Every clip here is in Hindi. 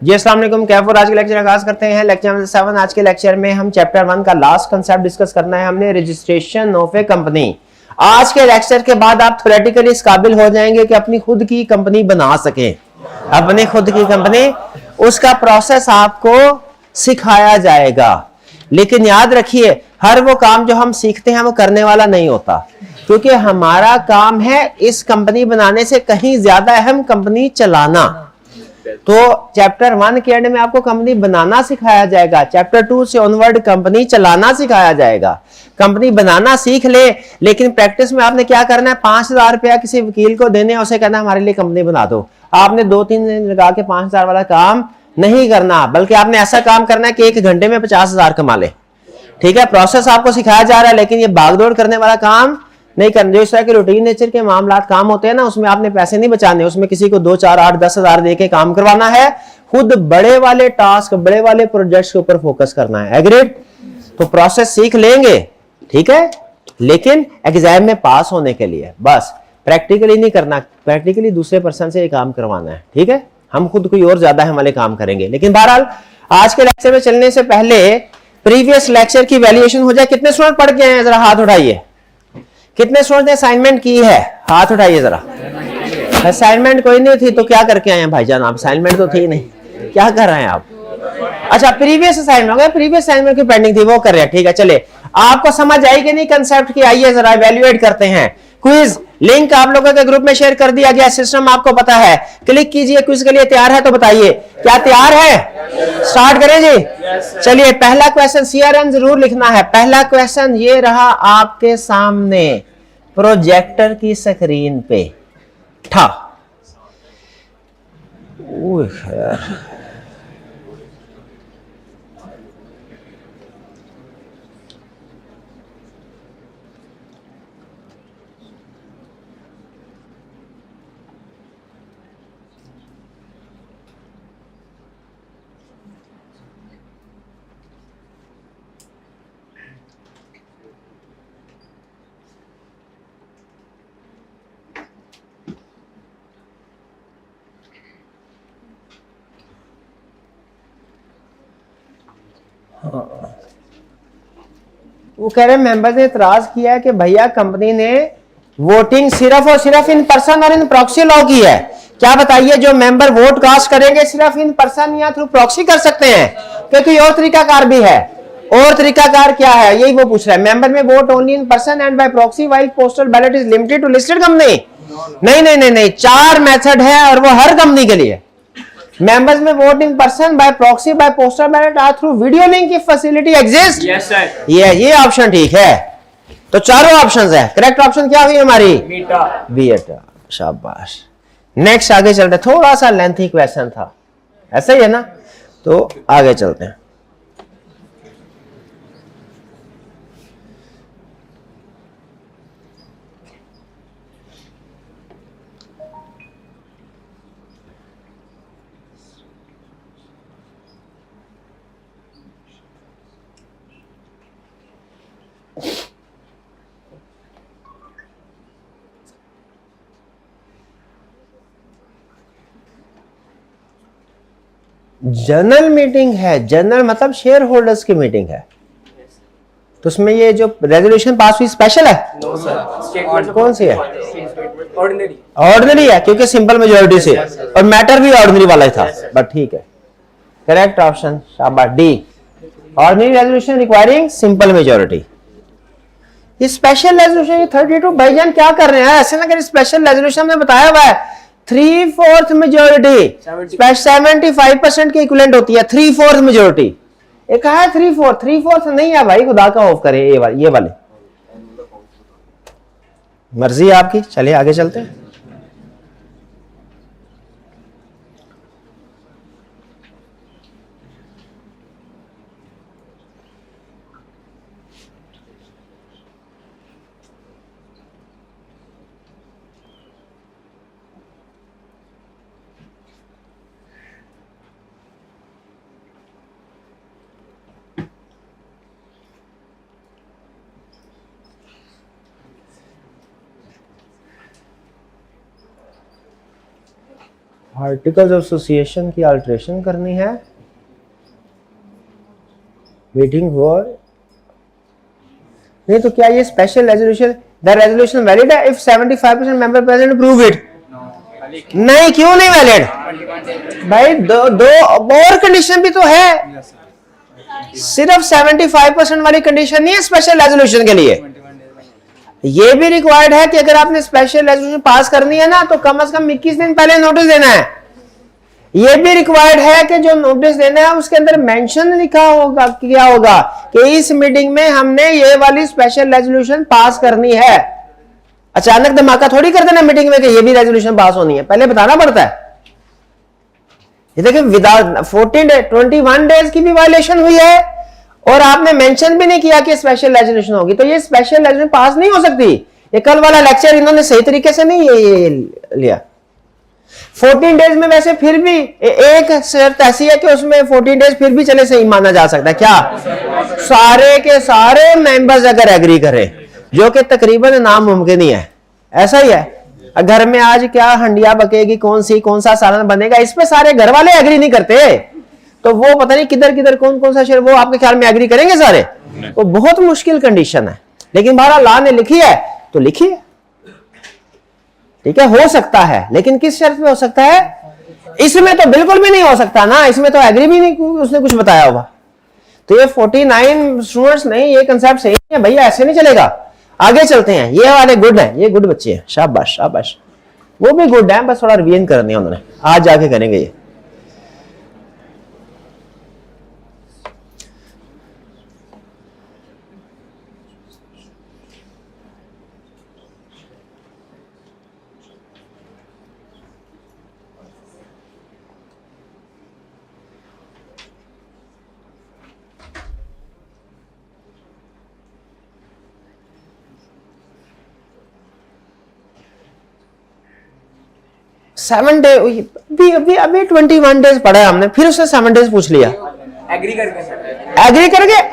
जी अस्सलाम वालेकुम, कैफ और आज के लेक्चर आगाज करते हैं। Lecture number 7। आज के लेक्चर में हम चैप्टर 1 का लास्ट कंसेप्ट डिस्कस करना है हमने, रजिस्ट्रेशन ऑफ ए कंपनी। आज के लेक्चर के बाद आप थ्योरेटिकली इस काबिल हो जाएंगे कि अपनी खुद की कंपनी बना सके, अपनी खुद की कंपनी, उसका प्रोसेस आपको सिखाया जाएगा। लेकिन याद रखिए, हर वो काम जो हम सीखते हैं वो करने वाला नहीं होता, क्योंकि हमारा काम है इस कंपनी बनाने से कहीं ज्यादा अहम कंपनी चलाना। तो चैप्टर 1 के एंड में आपको कंपनी बनाना सिखाया जाएगा, चैप्टर 2 से ऑनवर्ड कंपनी चलाना सिखाया जाएगा। कंपनी बनाना सीख ले, लेकिन प्रैक्टिस में आपने क्या करना है, 5,000 रुपया किसी वकील को देने, उसे कहना हमारे लिए कंपनी बना दो। आपने 2-3 दिन लगा के 5,000 वाला काम नहीं करना, बल्कि आपने ऐसा काम करना है कि 1 घंटे में 50,000 कमा ले। ठीक है, प्रोसेस आपको सिखाया जा रहा है, लेकिन ये भागदौड़ करने वाला काम नहीं करना। जो इस तरह के रूटीन नेचर के मामलात काम होते हैं ना, उसमें आपने पैसे नहीं बचाने, उसमें किसी को 2, 4, 8, 10,000 देके काम करवाना है। खुद बड़े वाले टास्क, बड़े वाले प्रोजेक्ट्स के ऊपर फोकस करना है। एग्रीड? तो प्रोसेस सीख लेंगे, ठीक है, लेकिन एग्जाम में पास होने के लिए बस, प्रैक्टिकली नहीं करना। प्रैक्टिकली दूसरे पर्सन से ये काम करवाना है, ठीक है। हम खुद कोई और ज्यादा हम वाले काम करेंगे। लेकिन बहरहाल आज के लेक्चर में चलने से पहले प्रीवियस लेक्चर की वैल्यूएशन हो जाए। कितने स्टूडेंट पढ़ के आए, जरा हाथ उठाइए। कितने स्टूडेंट ने असाइनमेंट की है, हाथ उठाइए जरा। असाइनमेंट कोई नहीं थी तो क्या करके आए हैं भाईजान आप? असाइनमेंट तो थी नहीं, क्या कर रहे हैं आप? अच्छा, प्रीवियस असाइनमेंट हो गया, प्रीवियस असाइनमेंट की पेंडिंग थी वो कर रहे हैं, ठीक है। चले, आपको समझ आई कि नहीं कंसेप्ट की? आइए जरा इवैल्यूएट करते हैं। क्विज लिंक आप लोगों के ग्रुप में शेयर कर दिया गया, सिस्टम आपको पता है, क्लिक कीजिए। क्विज के लिए तैयार है तो बताइए, क्या तैयार है? स्टार्ट करें जी। चलिए, पहला क्वेश्चन सीआरएन जरूर लिखना है। पहला क्वेश्चन ये रहा आपके सामने, प्रोजेक्टर की स्क्रीन पे था। वो कह रहे मेंबर ने इतराज किया है कि भैया कंपनी ने वोटिंग सिर्फ और सिर्फ इन पर्सन और इन प्रॉक्सी लॉ की है। क्या बताइए, जो मेंबर वोट कास्ट करेंगे सिर्फ इन पर्सन या थ्रू प्रॉक्सी कर सकते हैं, क्योंकि और तरीकाकार भी है। और तरीकाकार क्या है, यही वो पूछ रहा है। मेंबर में vote only in person and by proxy while postal ballot is limited to listed company. नहीं नहीं नहीं नहीं, 4 मेथड है और वो हर कंपनी के लिए। Members में vote in person, by proxy, by postal ballot or through video link if facility exists. Yes sir. ये ऑप्शन ठीक है। तो चारों ऑप्शंस है। करेक्ट ऑप्शन क्या हुई हमारी? बीटा। शाबाश। नेक्स्ट आगे चलते हैं। थोड़ा सा लेंथी क्वेश्चन था, ऐसा ही है ना, तो आगे चलते हैं। जनरल मीटिंग है, जनरल मतलब शेयर होल्डर्स की मीटिंग है, तो उसमें ये जो रेजोल्यूशन पास हुई स्पेशल है? No sir. कौन सी है? Ordinary. ऑर्डिनरी है, क्योंकि सिंपल मेजोरिटी से, और मैटर भी ऑर्डिनरी वाला ही था, बट ठीक है। करेक्ट ऑप्शन, शाबाश, D. Ordinary resolution requiring simple majority. ये स्पेशल रेजोल्यूशन 32 भाईजान क्या कर रहे हैं? ऐसे ना करें, स्पेशल रेजोल्यूशन में बताया हुआ है 3/4 मेजोरिटी 75% के इक्विवेलेंट होती है। 3/4 मेजोरिटी, एक है 3/4 नहीं है भाई, खुदा का ऑफ करे। ये वाले मर्जी है आपकी। चलिए आगे चलते हैं। आर्टिकल्स ऑफ एसोसिएशन की अल्टरेशन करनी है, वेटिंग फॉर, नहीं तो क्या ये special resolution, the resolution valid है if 75% member present approve it? नहीं, क्यों नहीं वैलिड भाई? दो और कंडीशन भी तो है, सिर्फ 75% वाली कंडीशन नहीं है स्पेशल रेजोल्यूशन के लिए। ये भी रिक्वायर्ड है कि अगर आपने स्पेशल रेजोल्यूशन पास करनी है ना तो कम से कम 21 दिन पहले नोटिस देना है। ये भी रिक्वायर्ड है कि जो नोटिस देना है उसके अंदर मेंशन लिखा होगा, क्या होगा कि इस मीटिंग में हमने ये वाली स्पेशल रेजोल्यूशन पास करनी है। अचानक धमाका थोड़ी कर देना मीटिंग में कि ये भी रेजोल्यूशन पास होनी है, पहले बताना पड़ता है। ये देखिए विदाउट 21 डेज की भी वायलेशन हुई है और आपने मेंशन भी नहीं किया कि स्पेशल रेजोल्यूशन होगी, तो ये स्पेशल रेजोल्यूशन पास नहीं हो सकती। ये कल वाला लेक्चर इन्होंने सही तरीके से नहीं ये लिया। 14 डेज में वैसे फिर भी एक शर्त ऐसी है कि उसमें 14 डेज फिर भी चले सही माना जा सकता है। क्या? सारे के सारे मेंबर्स अगर एग्री करें, जो कि तकरीबन नामुमकिन ही है। ऐसा ही है, घर में आज क्या हंडिया बकेगी, कौन सा सालन बनेगा, इस पे सारे घर वाले एग्री नहीं करते, तो वो पता नहीं किधर किधर कौन सा शेर वो आपके ख्याल में एग्री करेंगे सारे? तो बहुत मुश्किल कंडीशन है, लेकिन बहरहाल अल्लाह ने लिखी है तो लिखी है, ठीक है। हो सकता है, लेकिन किस शर्त में हो सकता है? इसमें तो बिल्कुल भी नहीं हो सकता ना, इसमें तो एग्री भी नहीं उसने कुछ बताया होगा। तो ये 49 स्टूडेंट्स नहीं, ये कंसेप्ट सही है भैया, ऐसे नहीं चलेगा। आगे चलते हैं, ये वाले गुड हैं, ये गुड बच्चे हैं, शाबाश शाबाश, वो भी गुड है, बस थोड़ा रिवीजन करनी है उन्होंने, आज जाके करेंगे ये। सेवन डे अभी 21 डेज पढ़ा है हमने, फिर उसने 7 डेज पूछ लिया। एग्री करके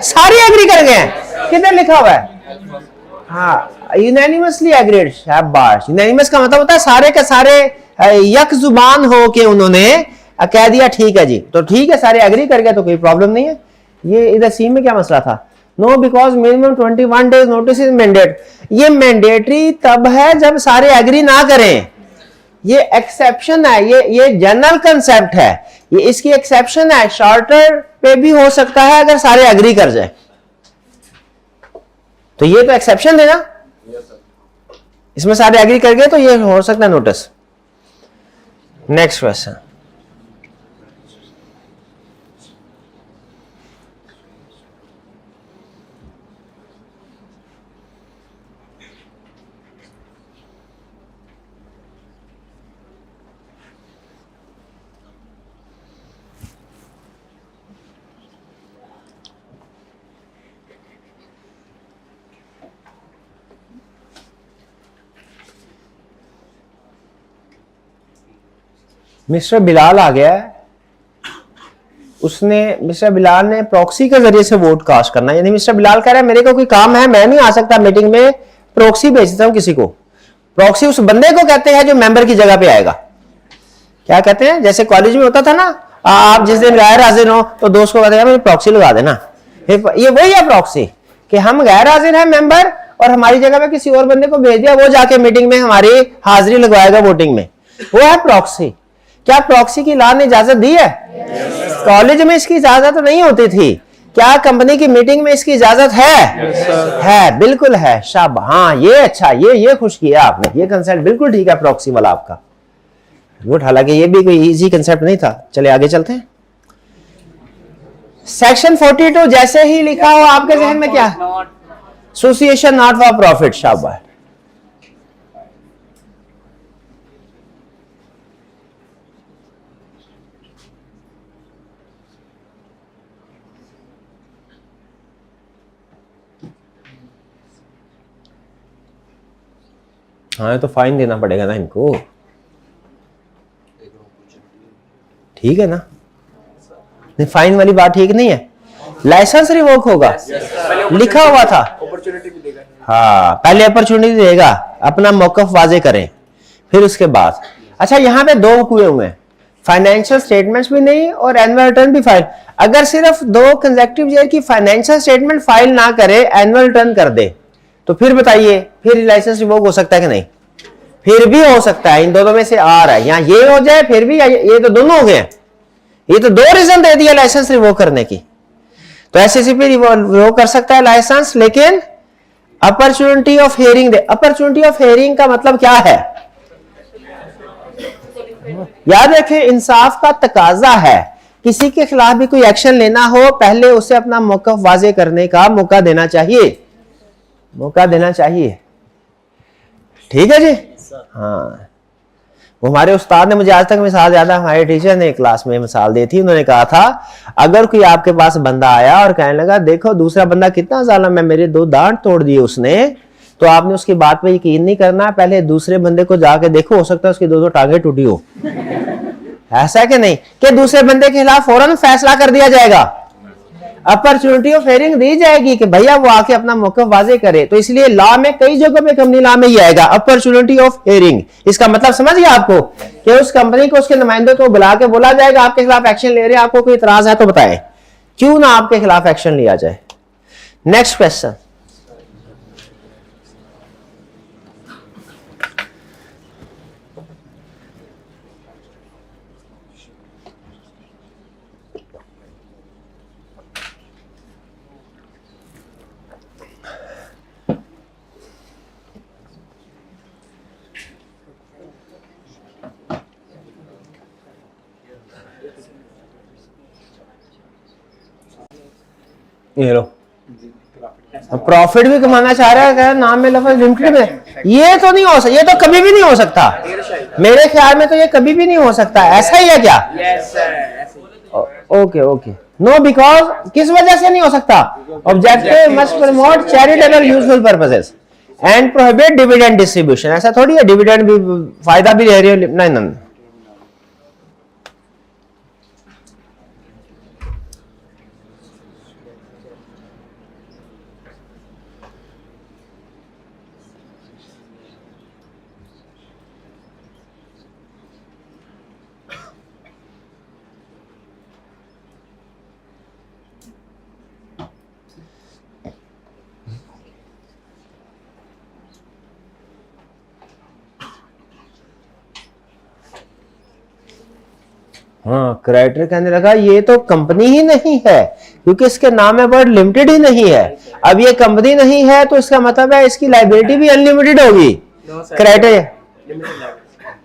सारे एग्री कर गए हैं, किधर लिखा हुआ है? हाँ, यूनानिमसली एग्रीड, शाबाश। यूनानिमस का मतलब होता है सारे के सारे यक जुबान हो के उन्होंने कह दिया ठीक है जी, तो ठीक है, सारे एग्री कर गए तो कोई प्रॉब्लम नहीं है। ये इधर सी में क्या मसला था? No because minimum 21 days notice is mandate. ये मैंडेटरी तब है जब सारे एग्री ना करें, ये एक्सेप्शन है, ये जनरल कंसेप्ट है, ये इसकी एक्सेप्शन है। शॉर्टर पे भी हो सकता है अगर सारे एग्री कर जाए, तो ये तो एक्सेप्शन है ना, इसमें सारे एग्री कर गए तो ये हो सकता है notice. Next question, mister Bilal आ गया है, मिस्टर बिलाल ने प्रॉक्सी के जरिए से वोट कास्ट करना है। यानी मिस्टर बिलाल कह रहा है मेरे को कोई काम है, मैं नहीं आ सकता मीटिंग में, प्रॉक्सी भेजता हूं किसी को। प्रॉक्सी उस बंदे को कहते हैं जो मेंबर की जगह पे आएगा। क्या कहते हैं? जैसे कॉलेज में होता था ना, आप जिस दिन गैर हाजिर हो तो दोस्त को कहते हैं मेरी प्रॉक्सी लगा देना। ये वही है प्रॉक्सी, कि हम गैर हाजिर हैं मेंबर और हमारी जगह पे किसी और बंदे को भेज दिया, वो जाके मीटिंग में हमारी हाजिरी लगवाएगा वोटिंग में, वो है प्रॉक्सी। क्या प्रॉक्सी की लॉ ने इजाजत दी है? कॉलेज में इसकी इजाजत नहीं होती थी, क्या कंपनी की मीटिंग में इसकी इजाजत है? है, बिल्कुल है। शाबाश, हाँ ये अच्छा, ये खुश किया आपने, ये कंसेप्ट बिल्कुल ठीक है प्रॉक्सी वाला आपका गुड। हालांकि ये भी कोई इजी कंसेप्ट नहीं था। चले आगे चलते हैं। सेक्शन 42 जैसे ही लिखा हो आपके जहन में क्या? Association not for profit. शाबाश, हाँ तो फाइन देना पड़ेगा ना इनको, ठीक है ना? नहीं, फाइन वाली बात ठीक नहीं है, लाइसेंस रिवोक होगा, लिखा हुआ था। अपॉर्चुनिटी भी देगा। हाँ, पहले अपॉर्चुनिटी देगा, अपना मौकफ वाजे करें, फिर उसके बाद। अच्छा, यहाँ पे 2 कुएं हुए हैं, फाइनेंशियल स्टेटमेंट्स भी नहीं और एनुअल रिटर्न भी फाइल। अगर सिर्फ 2 कंसेक्यूटिव ईयर की फाइनेंशियल स्टेटमेंट फाइल ना करे, एनुअल रिटर्न कर दे, तो फिर बताइए, फिर लाइसेंस रिवोक हो सकता है कि नहीं? फिर भी हो सकता है। इन दोनों में से आ रहा है, यहां ये हो जाए फिर भी, ये तो दोनों हो गए। ये तो 2 रीजन दे दिया लाइसेंस रिवोक करने की। तो एससीसीपी रिवोक कर सकता है लाइसेंस, लेकिन opportunity of hearing they. Opportunity of hearing का मतलब क्या है? याद रखें, इंसाफ का तकाजा है। किसी के खिलाफ भी कोई एक्शन लेना हो, पहले उसे अपना मौक़िफ़ वाज़े करने का मौका देना चाहिए, मौका देना चाहिए। ठीक है जी। हाँ, वो हमारे उस्ताद ने मुझे आज तक मिसाल याद है, हमारे टीचर ने क्लास में मिसाल दी थी। उन्होंने कहा था, अगर कोई आपके पास बंदा आया और कहने लगा देखो दूसरा बंदा कितना जालिम है, मेरे 2 दांत तोड़ दिए उसने, तो आपने उसकी बात पे यकीन नहीं करना, पहले दूसरे बंदे को जाके देखो, हो सकता है उसकी 2 टांगें टूटी हो। ऐसा है कि नहीं? कि दूसरे बंदे के खिलाफ फौरन फैसला कर दिया जाएगा, अपॉर्चुनिटी ऑफ हियरिंग दी जाएगी कि भैया वो आके अपना मौक़िफ़ वाज़े करे। तो इसलिए लॉ में कई जगहों पे कंपनी लॉ में ही आएगा अपॉर्चुनिटी ऑफ हियरिंग। इसका मतलब समझ गया आपको कि उस कंपनी को, उसके नुमाइंदे को बुला के बोला जाएगा आपके खिलाफ एक्शन ले रहे हैं, आपको कोई इतराज है तो बताएं, क्यों ना आपके खिलाफ एक्शन लिया जाए। Next question. ये लो, प्रॉफिट भी कमाना चाह रहा है, नाम में लफ्ज़ लिमिटेड में, ये तो नहीं हो सकता, ये तो कभी भी नहीं हो सकता। मेरे ख्याल में तो ये कभी भी नहीं हो सकता। ऐसा ही है क्या? ओके ओके, नो, बिकॉज किस वजह से नहीं हो सकता? Objective must promote charitable useful purposes and prohibit dividend distribution. ऐसा थोड़ी है, डिविडेंड भी फायदा भी ले रही है। नहीं नहीं, हाँ, क्राइटेरिया कहने लगा ये तो कंपनी ही नहीं है, क्योंकि इसके नाम में वर्ड लिमिटेड ही नहीं है। अब ये कंपनी नहीं है तो इसका मतलब है इसकी लाइबिलिटी भी अनलिमिटेड होगी। क्राइटेरिया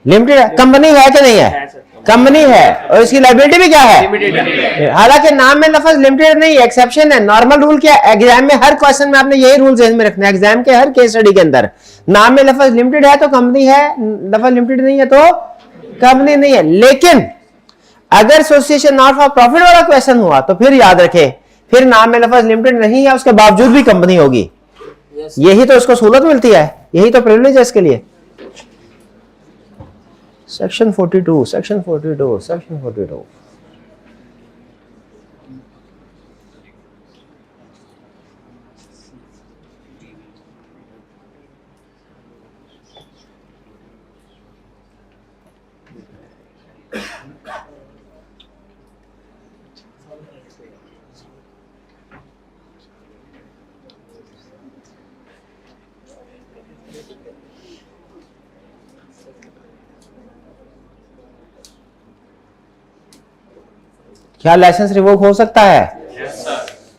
लिमिटेड है, कंपनी है कि नहीं है? कंपनी है, और इसकी लाइबिलिटी भी क्या है? हालांकि नाम में लफ्ज लिमिटेड नहीं, एक्सेप्शन है। नॉर्मल रूल क्या है? एग्जाम में हर क्वेश्चन में आपने यही रूल ध्यान में रखना है। एग्जाम के हर केस स्टडी के अंदर नाम में लफ्ज लिमिटेड है तो कंपनी है, लफ्ज लिमिटेड नहीं है तो कंपनी नहीं है। लेकिन अगर एसोसिएशन नॉट फॉर प्रॉफिट वाला क्वेश्चन हुआ तो फिर याद रखे, फिर नाम में लफ्ज लिमिटेड नहीं है, उसके बावजूद भी कंपनी होगी। यही तो उसको सहूलत मिलती है, यही तो प्रिविलेज है इसके लिए। Section 42, section 42, section 42। क्या लाइसेंस रिवोक हो सकता है?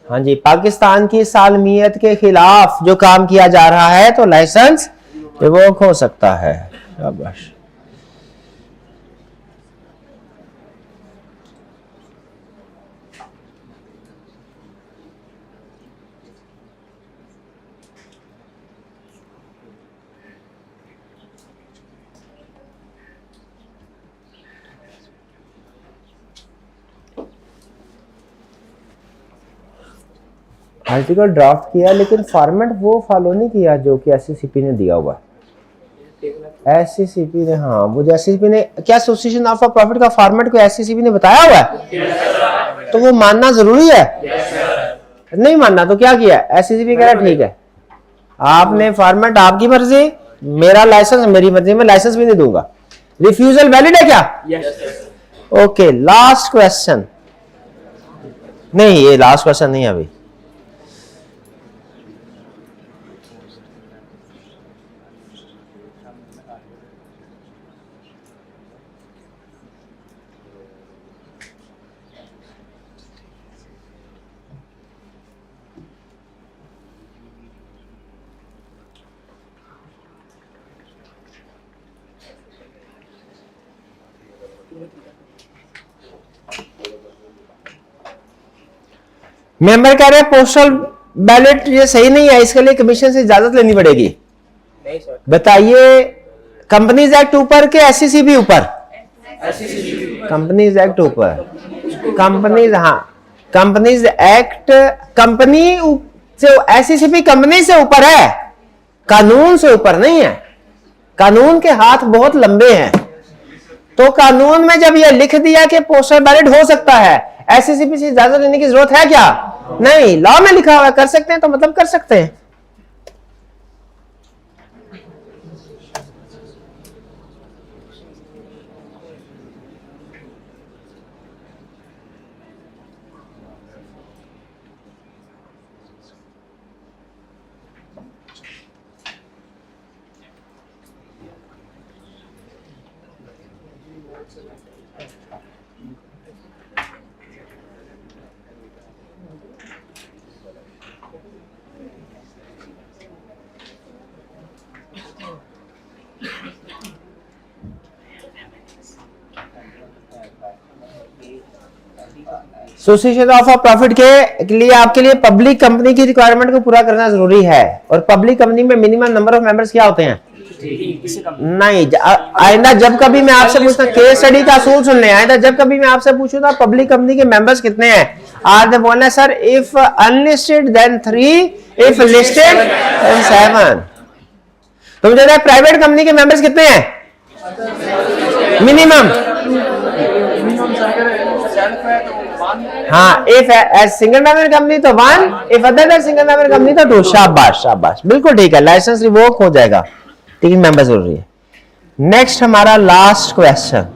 हाँ जी, पाकिस्तान की सालमियत के खिलाफ जो काम किया जा रहा है तो लाइसेंस रिवोक हो सकता है। शाबाश। आर्टिकल ड्राफ्ट किया लेकिन फॉर्मेट वो फॉलो नहीं किया जो कि एससीसीपी ने दिया हुआ। एससीसीपी ने, हाँ, वो एससीसीपी ने क्या एसोसिएशन ऑफ प्रॉफिट का फॉर्मेट को एससीसीपी ने बताया हुआ है, तो वो मानना जरूरी है। नहीं मानना तो क्या किया? एससीसीपी कह रहा है ठीक है, आपने फॉर्मेट, आपकी मर्जी, मेरा लाइसेंस मेरी मर्जी, में लाइसेंस भी नहीं दूंगा। रिफ्यूजल वैलिड है क्या? Okay, last question. नहीं, ये लास्ट क्वेश्चन नहीं है अभी। मेंबर कह रहे हैं पोस्टल बैलेट ये सही नहीं है, इसके लिए कमीशन से इजाजत लेनी पड़ेगी। नहीं सर, बताइए, कंपनीज एक्ट ऊपर के एससीसी भी ऊपर? कंपनीज एक्ट ऊपर। कंपनीज, हाँ, कंपनीज एक्ट कंपनी से, एससीसी भी कंपनी से ऊपर है, कानून से ऊपर नहीं है। कानून के हाथ बहुत लंबे हैं, तो कानून में जब यह लिख दिया कि पोस्टल बैलेट हो सकता है, एससीसीपी से इजाजत लेने की जरूरत है क्या? नहीं, लॉ में लिखा हुआ है कर सकते हैं, तो मतलब कर सकते हैं। एसोसिएशन ऑफ प्रॉफिट के लिए आपके लिए पब्लिक कंपनी की रिक्वायरमेंट को पूरा करना जरूरी है, और पब्लिक कंपनी में मिनिमम नंबर ऑफ मेंबर्स क्या होते हैं? नहीं, आइंदा जब कभी मैं आपसे पूछता, केस स्टडी का असूल सुन ले, आइंदा जब कभी मैं आपसे पूछूंगा पब्लिक कंपनी के मेंबर्स कितने हैं, आपने बोलना है sir if unlisted then 3, if listed then 7। तो मुझे प्राइवेट कंपनी के मेंबर्स कितने हैं मिनिमम? हाँ, if as single member company तो 1, if other than single member company तो 2। शाबाश शाबाश, बिल्कुल ठीक है, लाइसेंस रिवोक हो जाएगा। 3 मेंबर्स जरूरी है। नेक्स्ट हमारा लास्ट क्वेश्चन,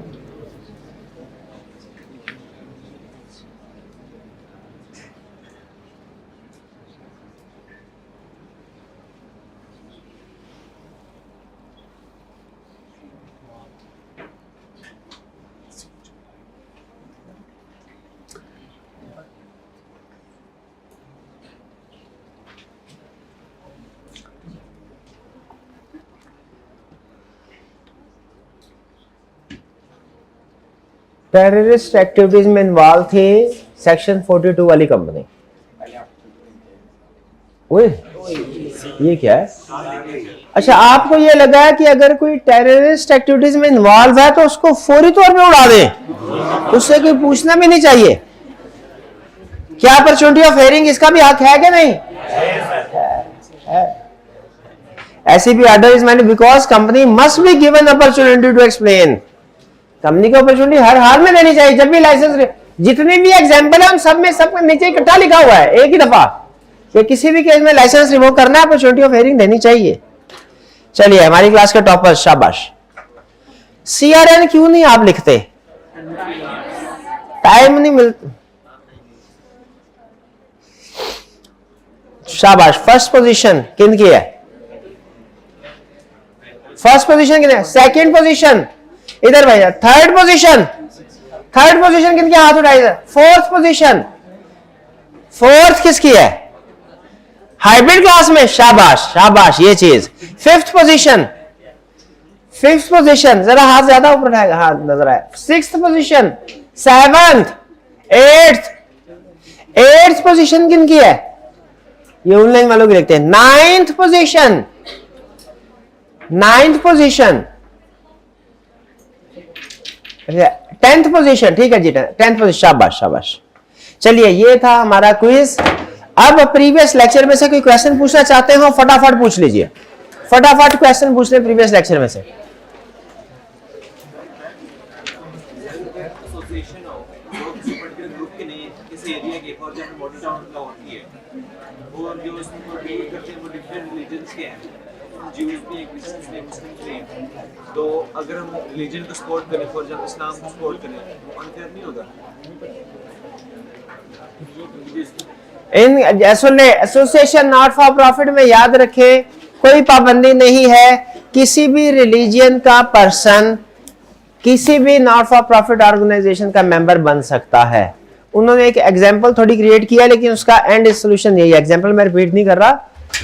टेररिस्ट एक्टिविटीज में इन्वॉल्व थे सेक्शन 42 वाली कंपनी। ओए, ये क्या है? अच्छा, आपको ये लगा है कि अगर कोई टेररिस्ट एक्टिविटीज में इन्वॉल्व है तो उसको फौरी तौर पे उड़ा दें, उससे कोई पूछना भी नहीं चाहिए? क्या अपॉर्चुनिटी ऑफ हियरिंग इसका भी हक है कि नहीं? ऐसी भी ऑर्डर इज मैंने because company must be given opportunity to explain. Company को अपॉर्चुनिटी हर हाल में देनी चाहिए। जब भी लाइसेंस, जितने भी एग्जांपल है उन सब में सब नीचे इकट्ठा लिखा हुआ है एक ही दफा कि किसी भी केस में लाइसेंस रिवोक करना है, अपॉर्चुनिटी ऑफ हियरिंग देनी चाहिए। चलिए, हमारी क्लास के टॉपर, शाबाश। CRN क्यों नहीं आप लिखते? टाइम नहीं मिलता। शाबाश। फर्स्ट पोजीशन किन की है? फर्स्ट पोजीशन किन है? सेकंड पोजीशन इधर भैया। थर्ड पोजीशन किन के? हाथ उठाइए। फोर्थ पोजीशन, फोर्थ किसकी है? हाइब्रिड क्लास में। शाबाश शाबाश, ये चीज। फिफ्थ पोजीशन जरा हाथ ज्यादा ऊपर उठाएगा, हाथ नजर आए। Sixth position, seventh, eighth position किन की है? ये ऑनलाइन वालों की लिखते हैं। नाइन्थ पोजीशन, 10th पोजीशन, ठीक है जी, 10th पोजीशन। शाबाश शाबाश। चलिए, ये था हमारा क्विज। अब प्रीवियस लेक्चर में से कोई क्वेश्चन पूछना चाहते हो फटाफट पूछ लीजिए, फटाफट क्वेश्चन पूछ ले प्रीवियस लेक्चर में से। ज्यूज भी एक क्रिश्चियंस भी मुस्लिम्स भी हैं, तो अगर हम रिलीजन को सपोर्ट करें, फॉर एग्जाम्पल इस्लाम को सपोर्ट करें, तो अनफेयर नहीं होगा? In association not for profit में याद रखें, कोई पाबंदी नहीं है, किसी भी रिलीजियन का पर्सन किसी भी नॉट फॉर प्रॉफिट ऑर्गेनाइजेशन का मेंबर बन सकता है। उन्होंने एक एग्जांपल थोड़ी क्रिएट किया, लेकिन उसका एंड सोल्यूशन यही है। एग्जांपल मैं रिपीट नहीं कर रहा,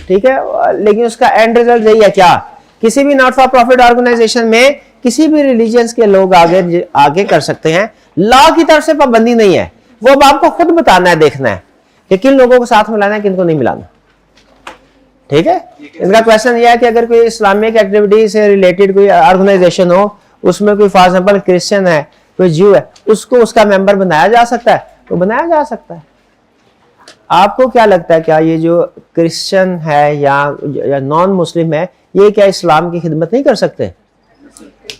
ठीक है, लेकिन उसका एंड रिजल्ट यही है, क्या, किसी भी नॉट फॉर प्रॉफिट ऑर्गेनाइजेशन में किसी भी रिलीजियंस के लोग आगे कर सकते हैं। लॉ की तरफ से पाबंदी नहीं है, वो अब आपको खुद बताना है, देखना है कि किन लोगों को साथ मिलाना है, किन को नहीं मिलाना। ठीक है, इनका क्वेश्चन यह है कि अगर कोई इस्लामिक एक्टिविटी से रिलेटेड कोई ऑर्गेनाइजेशन हो, उसमें कोई फॉर एग्जांपल क्रिश्चियन है, कोई ज्यू है, उसको उसका मेंबर बनाया जा सकता है, तो बनाया जा सकता है। आपको क्या लगता है, क्या ये जो क्रिश्चियन है या नॉन मुस्लिम है, ये क्या इस्लाम की खिदमत नहीं कर सकते?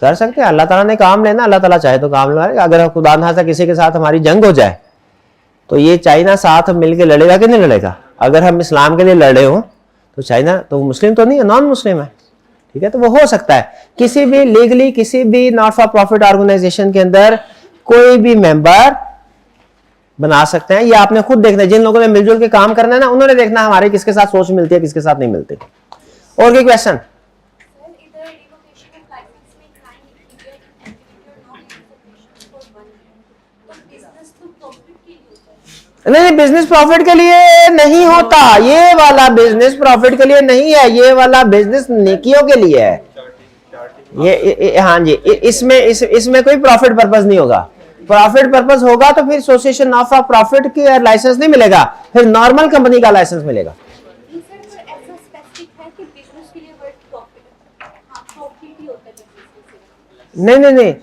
कर सकते हैं। अल्लाह ताला ने काम लेना, अल्लाह ताला चाहे तो काम लड़ेगा। अगर खुदा ना खास्ता किसी के साथ हमारी जंग हो जाए, तो ये चाइना साथ मिलकर लड़ेगा कि नहीं लड़ेगा? अगर हम इस्लाम के लिए लड़े हो, तो चाइना तो मुस्लिम तो नहीं है, नॉन मुस्लिम है, ठीक है, तो वो हो सकता है। किसी भी लीगली किसी भी नॉट फॉर प्रॉफिट ऑर्गेनाइजेशन के अंदर कोई भी मेंबर बना सकते हैं। ये आपने खुद देखना है, जिन लोगों ने मिलजुल के काम करना है ना, उन्होंने देखना हमारे किसके साथ सोच मिलती है, किसके साथ नहीं मिलती। और कोई क्वेश्चन? नहीं, बिजनेस प्रॉफिट के लिए नहीं होता, ये वाला बिजनेस प्रॉफिट के लिए नहीं है, ये वाला बिजनेस नेकियों के लिए है। ये हाँ जी, इसमें कोई प्रॉफिट पर्पस नहीं होगा। प्रॉफिट पर्पस होगा तो फिर एसोसिएशन ऑफ प्रॉफिट की लाइसेंस नहीं मिलेगा, फिर नॉर्मल कंपनी का लाइसेंस मिलेगा। नहीं,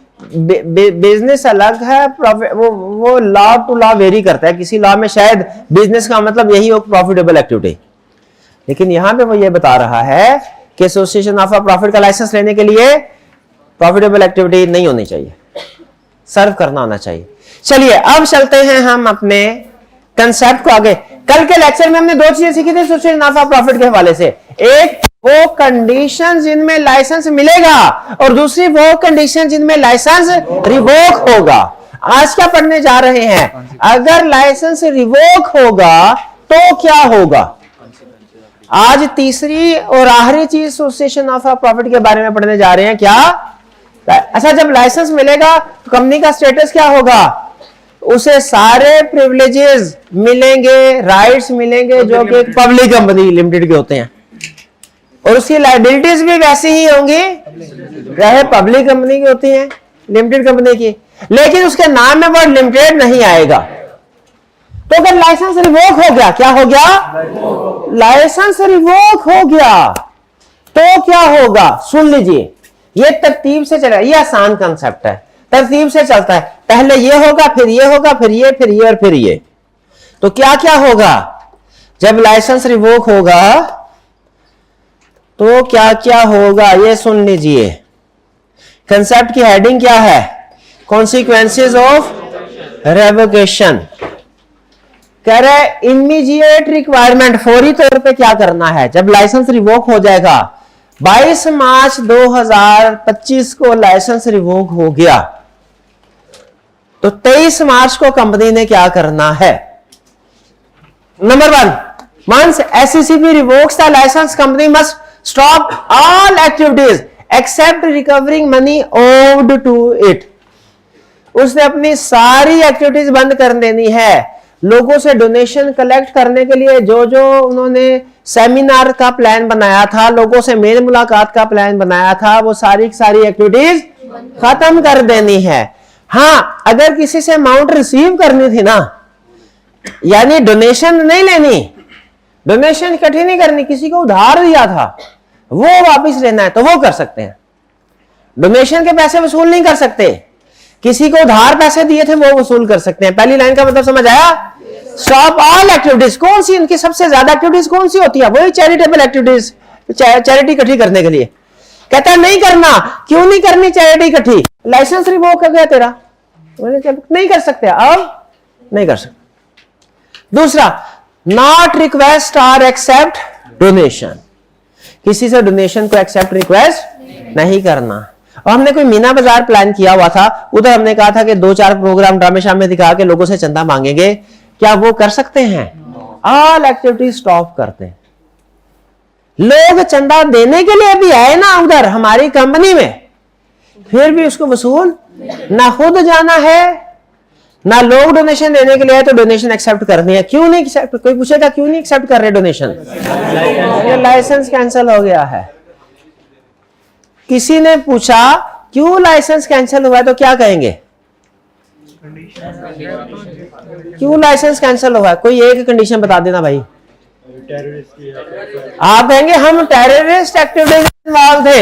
बिजनेस अलग है, प्रॉफिट वो लॉ टू लॉ वेरी करता है। किसी लॉ में शायद बिजनेस का मतलब यही हो प्रॉफिटेबल एक्टिविटी, लेकिन यहां पे वो ये बता रहा है कि एसोसिएशन ऑफ प्रॉफिट का लाइसेंस लेने के लिए प्रॉफिटेबल एक्टिविटी नहीं होनी चाहिए, सर्व करना होना चाहिए। चलिए अब चलते हैं हम अपने कंसेप्ट को आगे। कल के लेक्चर में हमने दो चीजें सीखी थी एसोसिएशन ऑफ प्रॉफिट के हवाले से, एक वो कंडीशन जिनमें लाइसेंस मिलेगा और दूसरी वो कंडीशन जिनमें लाइसेंस रिवोक होगा। आज क्या पढ़ने जा रहे हैं, अगर लाइसेंस रिवोक होगा तो क्या होगा। आज तीसरी और आखिरी चीज एसोसिएशन ऑफ प्रॉफिट के बारे में पढ़ने जा रहे हैं। क्या? अच्छा, जब लाइसेंस मिलेगा तो कंपनी का स्टेटस क्या होगा, उसे सारे प्रिविलेजेस मिलेंगे, राइट्स मिलेंगे जो कि एक पब्लिक कंपनी लिमिटेड के होते हैं, और उसकी लायबिलिटीज भी वैसी ही होंगी चाहे पब्लिक कंपनी की होती हैं, लिमिटेड कंपनी की, लेकिन उसके नाम में वर्ड लिमिटेड नहीं आएगा। तो अगर लाइसेंस रिवोक हो गया, क्या हो गया, लाइसेंस रिवोक हो गया तो क्या होगा, सुन लीजिए, ये तरतीब से चलेगा। ये आसान कंसेप्ट है, तरतीब से चलता है, पहले ये होगा, फिर ये होगा, फिर ये, फिर ये और फिर ये। तो क्या क्या होगा जब लाइसेंस रिवोक होगा, तो क्या क्या होगा, ये सुन लीजिए। कंसेप्ट की हेडिंग क्या है, कॉन्सिक्वेंसेस ऑफ रेवोकेशन। कह रहे इमीडिएट रिक्वायरमेंट, फौरी तौर पे क्या करना है जब लाइसेंस रिवोक हो जाएगा। 22 मार्च 2025 को लाइसेंस रिवोक हो गया, तो 23 मार्च को कंपनी ने क्या करना है। Number 1, once SECB revokes the license, company must stop all activities except recovering money owed to it. उसने अपनी सारी एक्टिविटीज बंद कर देनी है। लोगों से डोनेशन कलेक्ट करने के लिए जो जो उन्होंने सेमिनार का प्लान बनाया था, लोगों से मेल मुलाकात का प्लान बनाया था, वो सारी सारी एक्टिविटीज खत्म कर देनी है। हाँ, अगर किसी से अमाउंट रिसीव करनी थी ना, यानी डोनेशन नहीं लेनी, डोनेशन इकट्ठी नहीं करनी, किसी को उधार दिया था वो वापस लेना है तो वो कर सकते हैं। डोनेशन के पैसे वसूल नहीं कर सकते, किसी को उधार पैसे दिए थे वो वसूल कर सकते हैं। पहली लाइन का मतलब समझ आया। स्टॉप ऑल एक्टिविटीज, कौन सी इनकी सबसे ज्यादा एक्टिविटीज कौन सी होती है, वही चैरिटेबल एक्टिविटीज, चैरिटी इकट्ठी करने के लिए। कहता है नहीं करना, क्यों नहीं करनी चैरिटी इकट्ठी, लाइसेंस रिवोक हो गया तेरा, नहीं कर सकते, अब नहीं कर सकते। दूसरा, नॉट रिक्वेस्ट और एक्सेप्ट डोनेशन, किसी से डोनेशन को एक्सेप्ट रिक्वेस्ट नहीं करना। और हमने कोई मीना बाजार प्लान किया हुआ था, उधर हमने कहा था कि 2-4 प्रोग्राम ड्रामे शामे दिखा के लोगों से चंदा मांगेंगे, क्या वो कर सकते हैं? ऑल एक्टिविटी स्टॉप करते हैं। लोग चंदा देने के लिए भी आए ना उधर हमारी कंपनी में, फिर भी उसको वसूल ना खुद जाना है ना लोग डोनेशन देने के लिए है, तो डोनेशन एक्सेप्ट करनी है। क्यों नहीं एक्सेप्ट? कोई पूछेगा क्यों नहीं एक्सेप्ट कर रहे डोनेशन? लाइसेंस कैंसिल हो गया है। किसी ने पूछा क्यों लाइसेंस कैंसिल हुआ है, तो क्या कहेंगे? क्यों लाइसेंस कैंसिल हुआ है? कोई एक कंडीशन बता देना भाई। आप कहेंगे हम टेररिस्ट एक्टिविटीज इन्वॉल्व थे।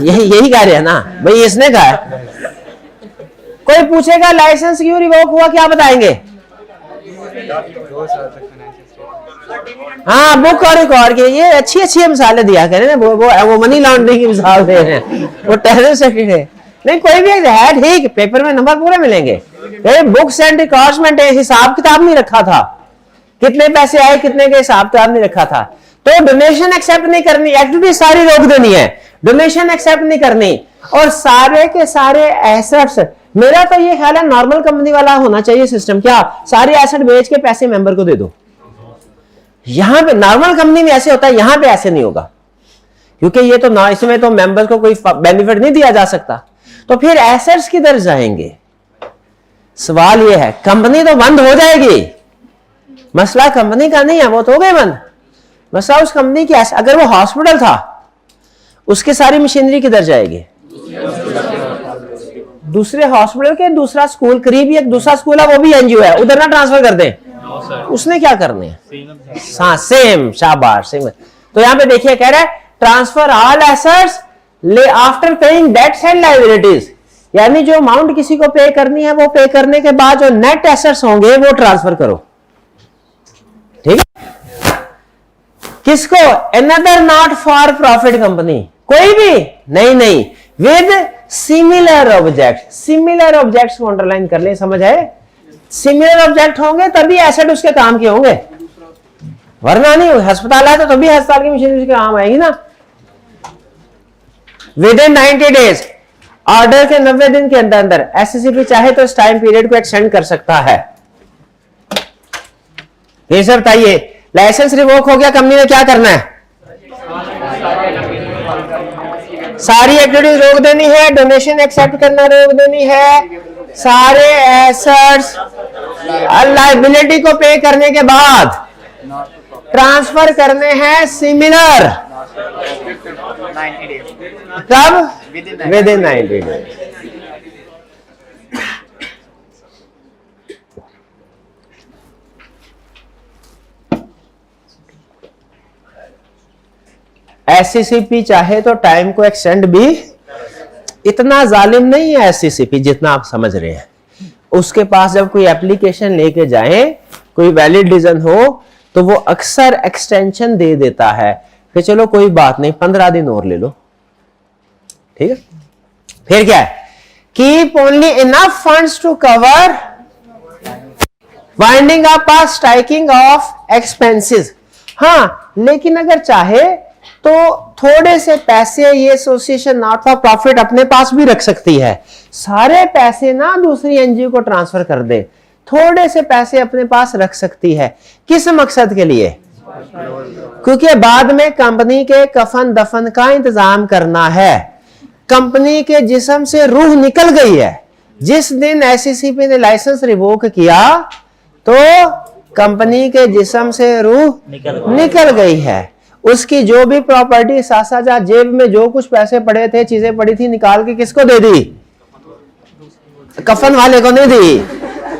यही कह रहे हैं ना भाई, इसने कहा है। कोई पूछेगा लाइसेंस क्यों रिवोक हुआ, क्या बताएंगे? हाँ, बुक और रिकॉर्ड के ये अच्छी मिसालें दिया करें ना। वो मनी लॉन्ड्रिंग की मिसाल दे रहे हैं, वो टेररिस्ट है नहीं। कोई भी है ठीक, पेपर में नंबर पूरे मिलेंगे। बुक्स एंड रिकॉर्ड्स में हिसाब किताब नहीं रखा था, कितने पैसे आए कितने के हिसाब किताब नहीं रखा था। तो डोनेशन एक्सेप्ट नहीं करनी, एक्टिविटी सारी रोक देनी है, डोनेशन एक्सेप्ट नहीं करनी। और सारे के सारे एसेट्स, मेरा तो ये ख्याल है नॉर्मल कंपनी वाला होना चाहिए सिस्टम। क्या सारे एसेट बेच के पैसे मेंबर को दे दो? यहां पे नॉर्मल कंपनी में ऐसे होता है, यहां पे ऐसे नहीं होगा, क्योंकि ये तो ना, इसमें तो मेंबर्स को कोई बेनिफिट नहीं दिया जा सकता। तो फिर एसेट्स किधर जाएंगे? सवाल ये है, कंपनी तो बंद हो जाएगी, मसला कंपनी का नहीं है, वो तो हो गई बंद। मसला उस कंपनी की, अगर वो हॉस्पिटल था उसकी सारी मशीनरी किधर जाएगी? दूसरे हॉस्पिटल के, दूसरा स्कूल, करीब एक दूसरा स्कूल है वो भी एनजीओ है, उधर ना ट्रांसफर कर दें। उसने क्या करने हैं? हाँ सेम, शाबाश सेम। तो यहां पे देखिए कह रहा है ट्रांसफर ऑल एसेट्स ले after paying debts and liabilities, यानी जो अमाउंट किसी को पे करनी है वो पे करने के बाद जो नेट एसेट्स होंगे वो ट्रांसफर करो। ठीक है? किसको? Another not for profit company, कोई भी नहीं, with similar object. Similar objects को अंडरलाइन कर ले, समझ है? सिमिलर ऑब्जेक्ट होंगे तभी एसेट उसके काम के होंगे, वरना नहीं। अस्पताल है तो तभी अस्पताल की मशीनरी उसके काम आएगी ना। विद इन 90 डेज, ऑर्डर के 90 दिन के अंदर अंदर एससीसीपी चाहे तो इस टाइम पीरियड को एक्सटेंड कर सकता है। ये सब बताइए, लाइसेंस रिवोक हो गया, कंपनी ने क्या करना है? सारी एक्टिविटीज रोक देनी है, डोनेशन एक्सेप्ट करना रोक देनी है, सारे एसेट्स लायबिलिटी को पे करने के बाद ट्रांसफर करने हैं सिमिलर। कब? With in 90 days. एससीसीपी चाहे तो टाइम को एक्सटेंड भी, इतना जालिम नहीं है एससीसीपी जितना आप समझ रहे हैं। उसके पास जब कोई एप्लीकेशन लेके जाए, कोई वैलिड रीजन हो, तो वो अक्सर एक्सटेंशन दे देता है कि चलो कोई बात नहीं 15 दिन और ले लो। ठीक है? फिर क्या है? Keep only enough funds to cover winding up striking off expenses. हाँ, लेकिन अगर चाहे तो थोड़े से पैसे ये एसोसिएशन नॉट फॉर प्रॉफिट अपने पास भी रख सकती है। सारे पैसे ना दूसरी एनजीओ को ट्रांसफर कर दे, थोड़े से पैसे अपने पास रख सकती है। किस मकसद के लिए? क्योंकि बाद में कंपनी के कफन दफन का इंतजाम करना है। कंपनी के जिस्म से रूह निकल गई है। जिस दिन एससीसीपी ने लाइसेंस रिवोक किया तो कंपनी के जिस्म से रूह निकल गई है। उसकी जो भी प्रॉपर्टी सासाजा जेब में जो कुछ पैसे पड़े थे, चीजें पड़ी थी, निकाल के किसको दे दी? कफन वाले को नहीं दी,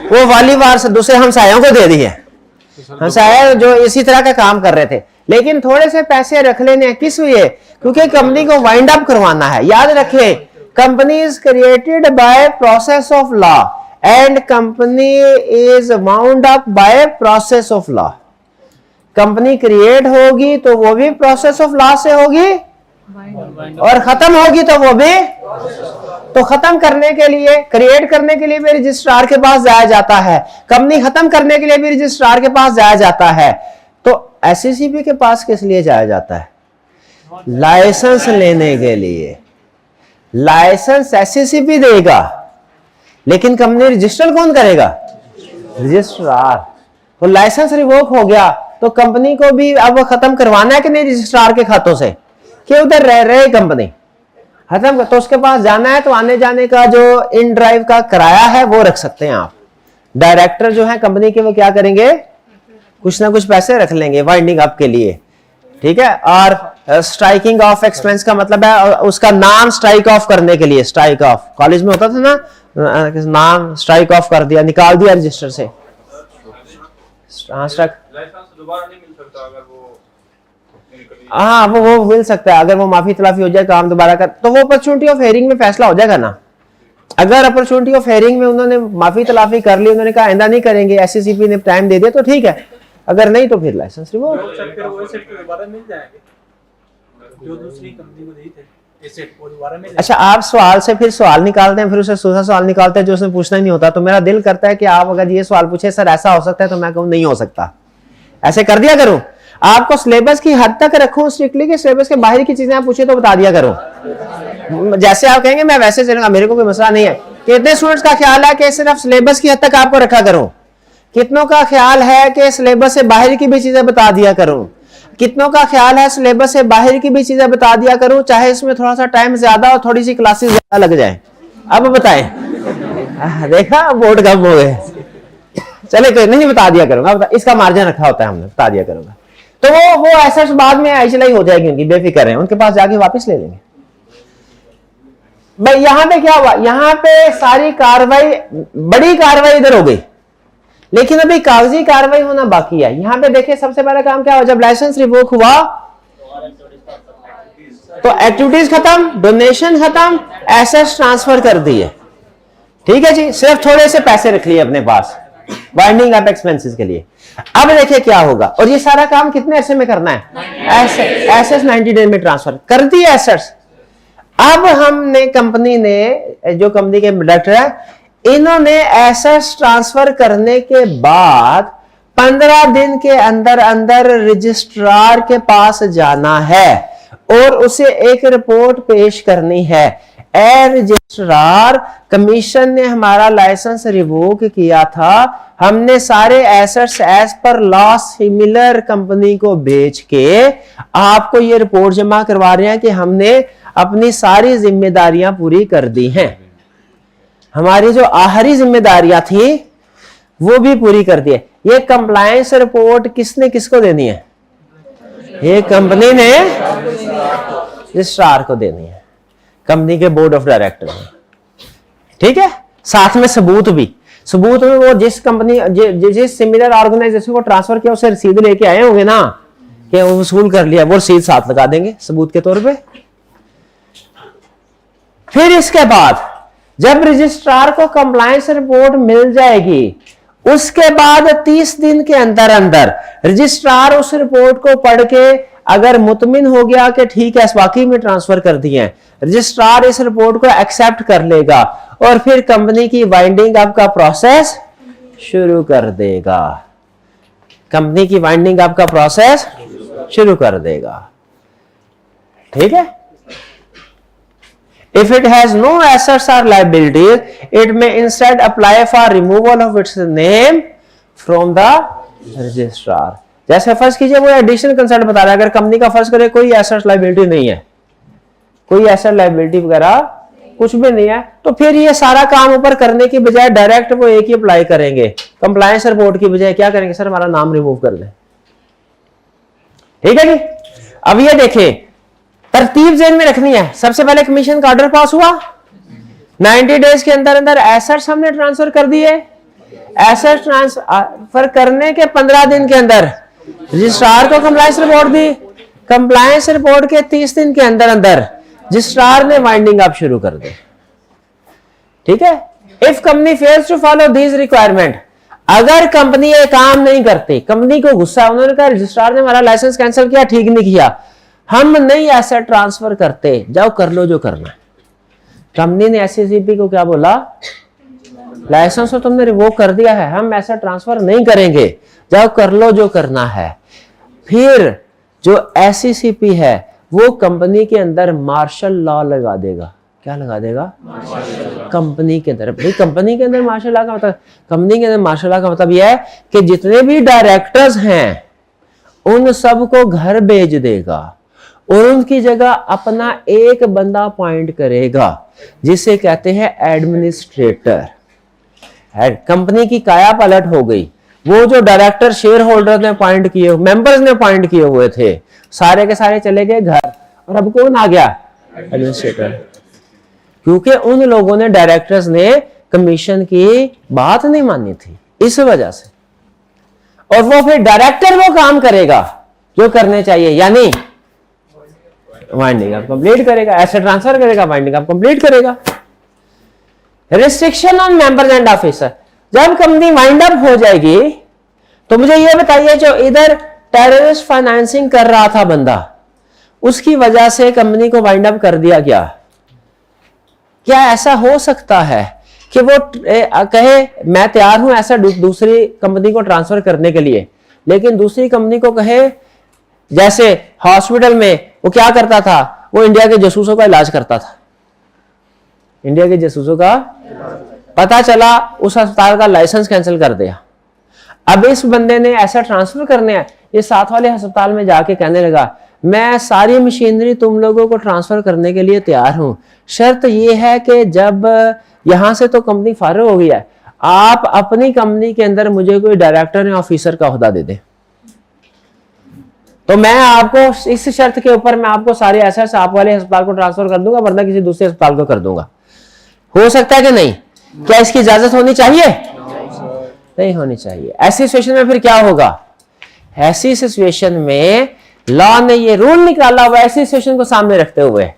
वो वाली वार से दूसरे हमसायों को दे दी है। हमसाया जो इसी तरह का काम कर रहे थे, लेकिन थोड़े से पैसे रख लेने किस लिए? क्योंकि कंपनी को वाइंड अप करवाना है। याद रखें, company is created by process of law and company is wound up by process of law. Company create होगी तो वो भी प्रोसेस ऑफ लॉ से होगी, और खत्म होगी तो वो भी। तो खत्म करने के लिए, क्रिएट करने के लिए भी रजिस्ट्रार के पास जाया जाता है, कंपनी खत्म करने के लिए भी रजिस्ट्रार के पास जाया जाता है। तो एससीसीपी के पास किस लिए जाया जाता है? लाइसेंस लेने के लिए। लाइसेंस एससीसीपी देगा, लेकिन कंपनी रजिस्टर कौन करेगा? रजिस्ट्रार। तो लाइसेंस रिवोक हो गया तो कंपनी को भी अब खत्म करवाना है कि नहीं रजिस्ट्रार के खातों से, कि उधर रह रहे कंपनी खत्म कर, तो उसके पास जाना है तो आने जाने का जो इन ड्राइव का किराया है वो रख सकते हैं आप। डायरेक्टर जो है कंपनी के वो क्या करेंगे, कुछ ना कुछ पैसे रख लेंगे वाइंडिंग अप के लिए, ठीक है। और स्ट्राइकिंग ऑफ एक्सपेंस का मतलब है उसका नाम स्ट्राइक ऑफ करने के लिए, स्ट्राइक ऑफ कॉलेज में होता था ना, नाम स्ट्राइक ऑफ कर दिया, निकाल दिया रजिस्टर से। दोबारा नहीं मिल सकता अगर वो हाँ वो मिल सकता है अगर वो माफी तलाफी हो जाए, काम दोबारा कर, तो वो अपॉर्चुनिटी ऑफ हेयरिंग में फैसला हो जाएगा ना। अगर अपॉर्चुनिटी ऑफ हेयरिंग में उन्होंने माफी तलाफी कर ली, उन्होंने कहा आइंदा नहीं करेंगे, एससीसीपी ने टाइम दे दिया तो ठीक है, अगर नहीं तो फिर लाइसेंस रिवोक। दोबारा मिल जाएंगे जो दूसरी कंपनी को दी थे एसेट वो दोबारा मिल। अच्छा, आप सवाल से फिर सवाल निकालते हैं, फिर उससे दूसरा सवाल निकालते हैं जो उसने पूछना ही नहीं होता। तो मेरा दिल करता है कि आप अगर ये सवाल पूछे सर ऐसा हो सकता है, तो मैं कहूँ नहीं हो सकता, ऐसे कर दिया करूं। आपको सिलेबस की हद तक रखूं स्ट्रिक्टली कि सिलेबस के बाहर की चीजें आप पूछे तो बता दिया करूं। जैसे आप कहेंगे मैं वैसे चलूंगा, मेरे को कोई मसला नहीं है। कितने स्टूडेंट्स का ख्याल है कि सिर्फ सिलेबस की हद तक आपको रखा करूं? कितनों का ख्याल है कि सिलेबस से बाहर की भी चीजें बता दिया करूं? कितनों का ख्याल है सिलेबस से बाहर की भी चीजें बता दिया करूं, चाहे इसमें थोड़ा सा टाइम ज्यादा और थोड़ी सी क्लासेस ज्यादा लग जाए? अब बताएं। देखा बोर्ड कम हो गए। चले कोई नहीं, बता दिया करूंगा, इसका मार्जिन रखा होता है हमने, बता दिया करूंगा। तो वो ऐसा बाद में ऐसी हो जाएगी उनकी, बेफिक्र है, उनके पास जाके वापस ले लेंगे। भाई यहां पे क्या हुआ, यहां पे सारी कार्रवाई, बड़ी कार्रवाई इधर हो गई, लेकिन अभी कागजी कार्रवाई होना बाकी है। यहां पे देखिए सबसे पहला काम क्या हुआ, जब लाइसेंस रिवोक हुआ तो एक्टिविटीज खत्म, डोनेशन खत्म, एसेट्स ट्रांसफर कर दिए, ठीक है जी। सिर्फ थोड़े से पैसे रख लिए अपने पास वाइंडिंग अप एक्सपेंसेस के लिए। अब देखिए क्या होगा, और ये सारा काम कितने ऐसे में करना है, एसेट्स 90 डेज में ट्रांसफर कर दिए एसेट्स। अब हमने कंपनी ने, जो कंपनी के डायरेक्टर है, इन्होंने एसेट्स ट्रांसफर करने के बाद 15 दिन के अंदर अंदर रजिस्ट्रार के पास जाना है और उसे एक रिपोर्ट पेश करनी है। ए रजिस्ट्रार, कमीशन ने हमारा लाइसेंस रिवोक किया था, हमने सारे assets as per law similar company को बेच के आपको ये रिपोर्ट जमा करवा रहे हैं कि हमने अपनी सारी जिम्मेदारियां पूरी कर दी हैं। हमारी जो आखिरी जिम्मेदारियां थी वो भी पूरी कर दी है। ये कंप्लायंस रिपोर्ट किसने किसको देनी है? ये कंपनी ने रजिस्ट्रार को देनी है, कंपनी के बोर्ड ऑफ डायरेक्टर में, ठीक है। साथ में सबूत भी, सबूत में वो जिस कंपनी जिस सिमिलर ऑर्गेनाइजेशन को ट्रांसफर किया उसे रसीद लेके आए होंगे ना कि वो वसूल कर लिया, वो रसीद साथ लगा देंगे सबूत के तौर पे। फिर इसके बाद जब रजिस्ट्रार को कंप्लायंस रिपोर्ट मिल जाएगी, उसके बाद 30 दिन के अंदर अंदर रजिस्ट्रार उस रिपोर्ट को पढ़ के अगर मुतमिन हो गया कि ठीक है वाकई में ट्रांसफर कर दिए हैं, रजिस्ट्रार इस रिपोर्ट को एक्सेप्ट कर लेगा और फिर कंपनी की वाइंडिंग अप का प्रोसेस शुरू कर देगा। कंपनी की वाइंडिंग अप का प्रोसेस शुरू कर देगा, ठीक है। If it has no assets or liabilities, it may instead apply for removal of its name from the registrar. जैसे फर्ज कीजिए वो एडिशनल कंसर्ट बता रहा है, अगर कंपनी का फर्ज करे कोई एसेट लायबिलिटी नहीं है, कोई एसेट लायबिलिटी वगैरह कुछ भी नहीं है, तो फिर ये सारा काम ऊपर करने की बजाय डायरेक्ट वो एक ही अप्लाई करेंगे। कंप्लायंस रिपोर्ट की बजाय क्या करेंगे, सर हमारा नाम रिमूव कर दें, ठीक है जी। अब ये देखें, तरतीब ज़हन में रखनी है। सबसे पहले कमीशन का ऑर्डर पास हुआ, 90 डेज के अंदर अंदर एसेट्स हमने ट्रांसफर कर दिए, एसेट्स ट्रांसफर करने के 15 दिन के अंदर रजिस्ट्रार को कंप्लायंस रिपोर्ट दी, कंप्लायंस रिपोर्ट के 30 दिन के अंदर अंदर रजिस्ट्रार ने वाइंडिंग अप शुरू कर दी, ठीक है। If company fails to follow these requirement, अगर कंपनी ये काम नहीं करती, कंपनी को गुस्सा, उन्होंने कहा रजिस्ट्रार ने हमारा लाइसेंस कैंसिल किया, ठीक नहीं किया, हम नहीं एसेट ट्रांसफर करते, जाओ कर लो जो करना है। कंपनी ने एससीसीपी को क्या बोला, लाइसेंस तो तुमने रिवोक कर दिया है, हम एसेट ट्रांसफर नहीं करेंगे, जाओ कर लो जो करना है। फिर जो एससीसीपी है वो कंपनी के अंदर मार्शल लॉ लगा देगा। क्या लगा देगा? कंपनी के अंदर। भाई कंपनी के अंदर मार्शल लॉ का मतलब, कंपनी के अंदर मार्शल लॉ का मतलब यह है कि जितने भी डायरेक्टर्स हैं उन सबको घर भेज देगा और उनकी जगह अपना एक बंदा अपॉइंट करेगा जिसे कहते हैं एडमिनिस्ट्रेटर। कंपनी की काया पलट हो गई। वो जो डायरेक्टर शेयर होल्डर ने अपॉइंट किए, मेंबर्स ने अपॉइंट किए हुए थे, सारे के सारे चले गए घर और अब कौन आ गया? एडमिनिस्ट्रेटर। क्योंकि उन लोगों ने, डायरेक्टर्स ने कमीशन की बात नहीं मानी थी, इस वजह से। और वो फिर डायरेक्टर वो काम करेगा जो करने चाहिए, यानी वाइंडिंग अप कंप्लीट करेगा, एसेट ट्रांसफर करेगा, वाइंडिंग अप कंप्लीट करेगा। Restriction on members and officer. जब कंपनी वाइंड अप हो जाएगी तो मुझे यह बताइए, जो इधर टेररिस्ट फाइनेंसिंग कर रहा था बंदा, उसकी वजह से कंपनी को वाइंड अप कर दिया गया, क्या ऐसा हो सकता है कि वो कहे मैं तैयार हूं ऐसा दूसरी कंपनी को ट्रांसफर करने के लिए, लेकिन दूसरी कंपनी को कहे, जैसे हॉस्पिटल में वो क्या करता था, वो इंडिया के जासूसों का इलाज करता था, इंडिया के जासूसों का, पता चला उस अस्पताल का लाइसेंस कैंसिल कर दिया। अब इस बंदे ने ऐसा ट्रांसफर करने हैं, ये साथ वाले अस्पताल में जाके कहने लगा मैं सारी मशीनरी तुम लोगों को ट्रांसफर करने के लिए तैयार हूं, शर्त यह है कि जब यहां से तो कंपनी फारिग हो गई है, आप अपनी कंपनी के अंदर मुझे कोई डायरेक्टर या ऑफिसर का ओहदा दे दे, तो मैं आपको इस शर्त के ऊपर मैं आपको सारे एसेट्स आप वाले अस्पताल को ट्रांसफर कर दूंगा, वरना किसी दूसरे अस्पताल को कर दूंगा। हो सकता है कि नहीं? क्या इसकी इजाजत होनी चाहिए? नहीं होनी चाहिए। ऐसी सिचुएशन में फिर क्या होगा? ऐसी सिचुएशन में लॉ ने ये रूल निकाला हुआ, ऐसी सिचुएशन को सामने रखते हुए,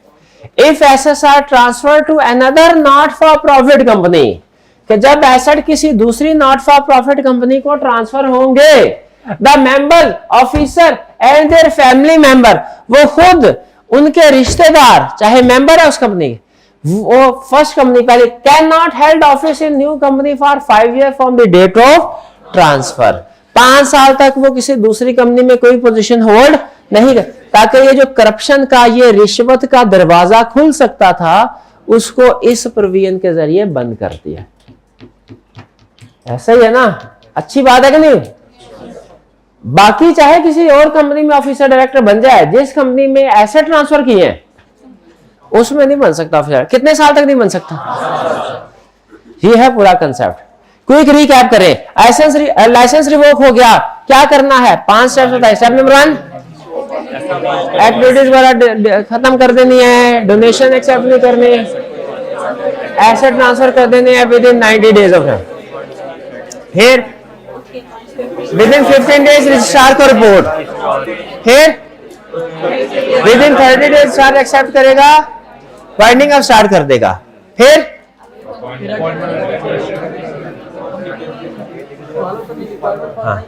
if assets are transfer to another not for profit company, कि जब एसेट किसी दूसरी नॉट फॉर प्रॉफिट कंपनी को ट्रांसफर होंगे, the member, officer and their family member, वो खुद, उनके रिश्तेदार, चाहे मेंबर है उस कंपनी के, वो फर्स्ट कंपनी पहले, can not held office in new company for 5 years from the date of transfer. 5 साल तक वो किसी दूसरी कंपनी में कोई पोजीशन होल्ड नहीं कर, ताकि ये जो करप्शन का, ये रिश्वत का दरवाजा खुल सकता था, उसको इस प्रोविजन के जरिए बंद कर दिया। ऐसा ही है ना? अच्छी बात है कि नहीं? बाकी चाहे किसी और कंपनी में ऑफिसर डायरेक्टर बन जाए, जिस कंपनी में एसेट ट्रांसफर किए हैं उसमें नहीं बन सकता ऑफिसर। कितने साल तक नहीं बन सकता? ये है पूरा कंसेप्ट। क्विक रिकैप करें। लाइसेंस रिवोक हो गया, क्या करना है? 5 स्टेप्स होता है। स्टेप नंबर 1, एक्टिविटीज वगैरह खत्म कर देनी है, डोनेशन एक्सेप्ट नहीं करनी, एसेट ट्रांसफर कर देने हैं within 90 days of time. फिर विद इन 15 days रजिस्ट्रार को रिपोर्ट, फिर within 30 days registrar accept करेगा, वाइंडिंग अप स्टार्ट कर देगा। फिर हाँ,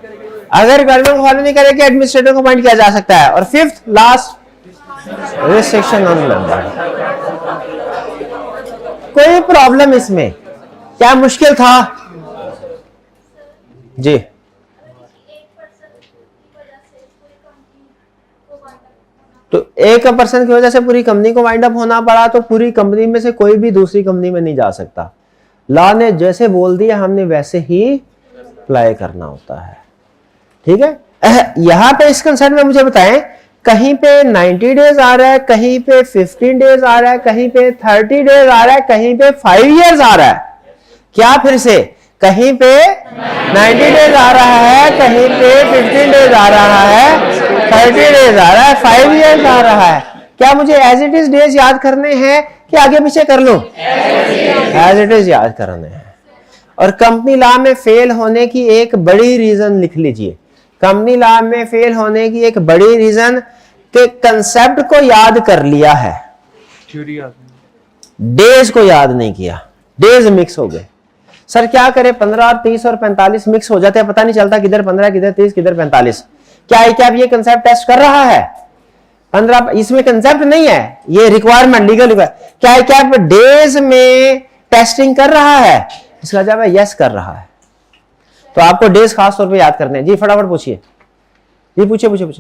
अगर गवर्नमेंट फॉलो नहीं करेगी एडमिनिस्ट्रेटर को अपॉइंट किया जा सकता है। और 5th last, restriction on member. कोई प्रॉब्लम इसमें? क्या मुश्किल था जी? तो एक पर्सन की वजह से पूरी कंपनी को वाइंड अप होना पड़ा, तो पूरी कंपनी में से कोई भी दूसरी कंपनी में नहीं जा सकता। लॉ ने जैसे बोल दिया हमने वैसे ही अप्लाई करना होता है। ठीक है? यहां पे इस कंसेप्ट में मुझे बताएं, कहीं पे 90 days आ रहा है, कहीं पे 15 days आ रहा है, कहीं पे 30 days आ रहा है, कहीं पे 5 years आ रहा है। क्या फिर से? कहीं पे 90 days आ रहा है, कहीं पे 15 days आ रहा है, 30 days आ रहा है, 5 years आ रहा है। क्या मुझे एज इट इज डेज याद करने हैं कि आगे पीछे कर लूं? एज इट इज याद करने हैं। और कंपनी लॉ में फेल होने की एक बड़ी रीजन लिख लीजिए। कंपनी लॉ में फेल होने की एक बड़ी रीजन कि कंसेप्ट को याद कर लिया है, डेज को याद नहीं किया, डेज मिक्स हो गए। सर क्या करें? 15 और 30 और 45 मिक्स हो जाते हैं, पता नहीं चलता किधर 15 किधर 30 किधर 45। क्या ये कंसेप्ट टेस्ट कर रहा है? 15 इसमें कंसेप्ट नहीं है, ये रिक्वायरमेंट, लीगल रिक्वायरमेंट। क्या डेज में टेस्टिंग कर रहा है? इसका जवाब है यस कर रहा है। तो आपको डेज खास तौर पे याद करने हैं। जी फटाफट पूछिए। जी पूछिए। जब एससीबी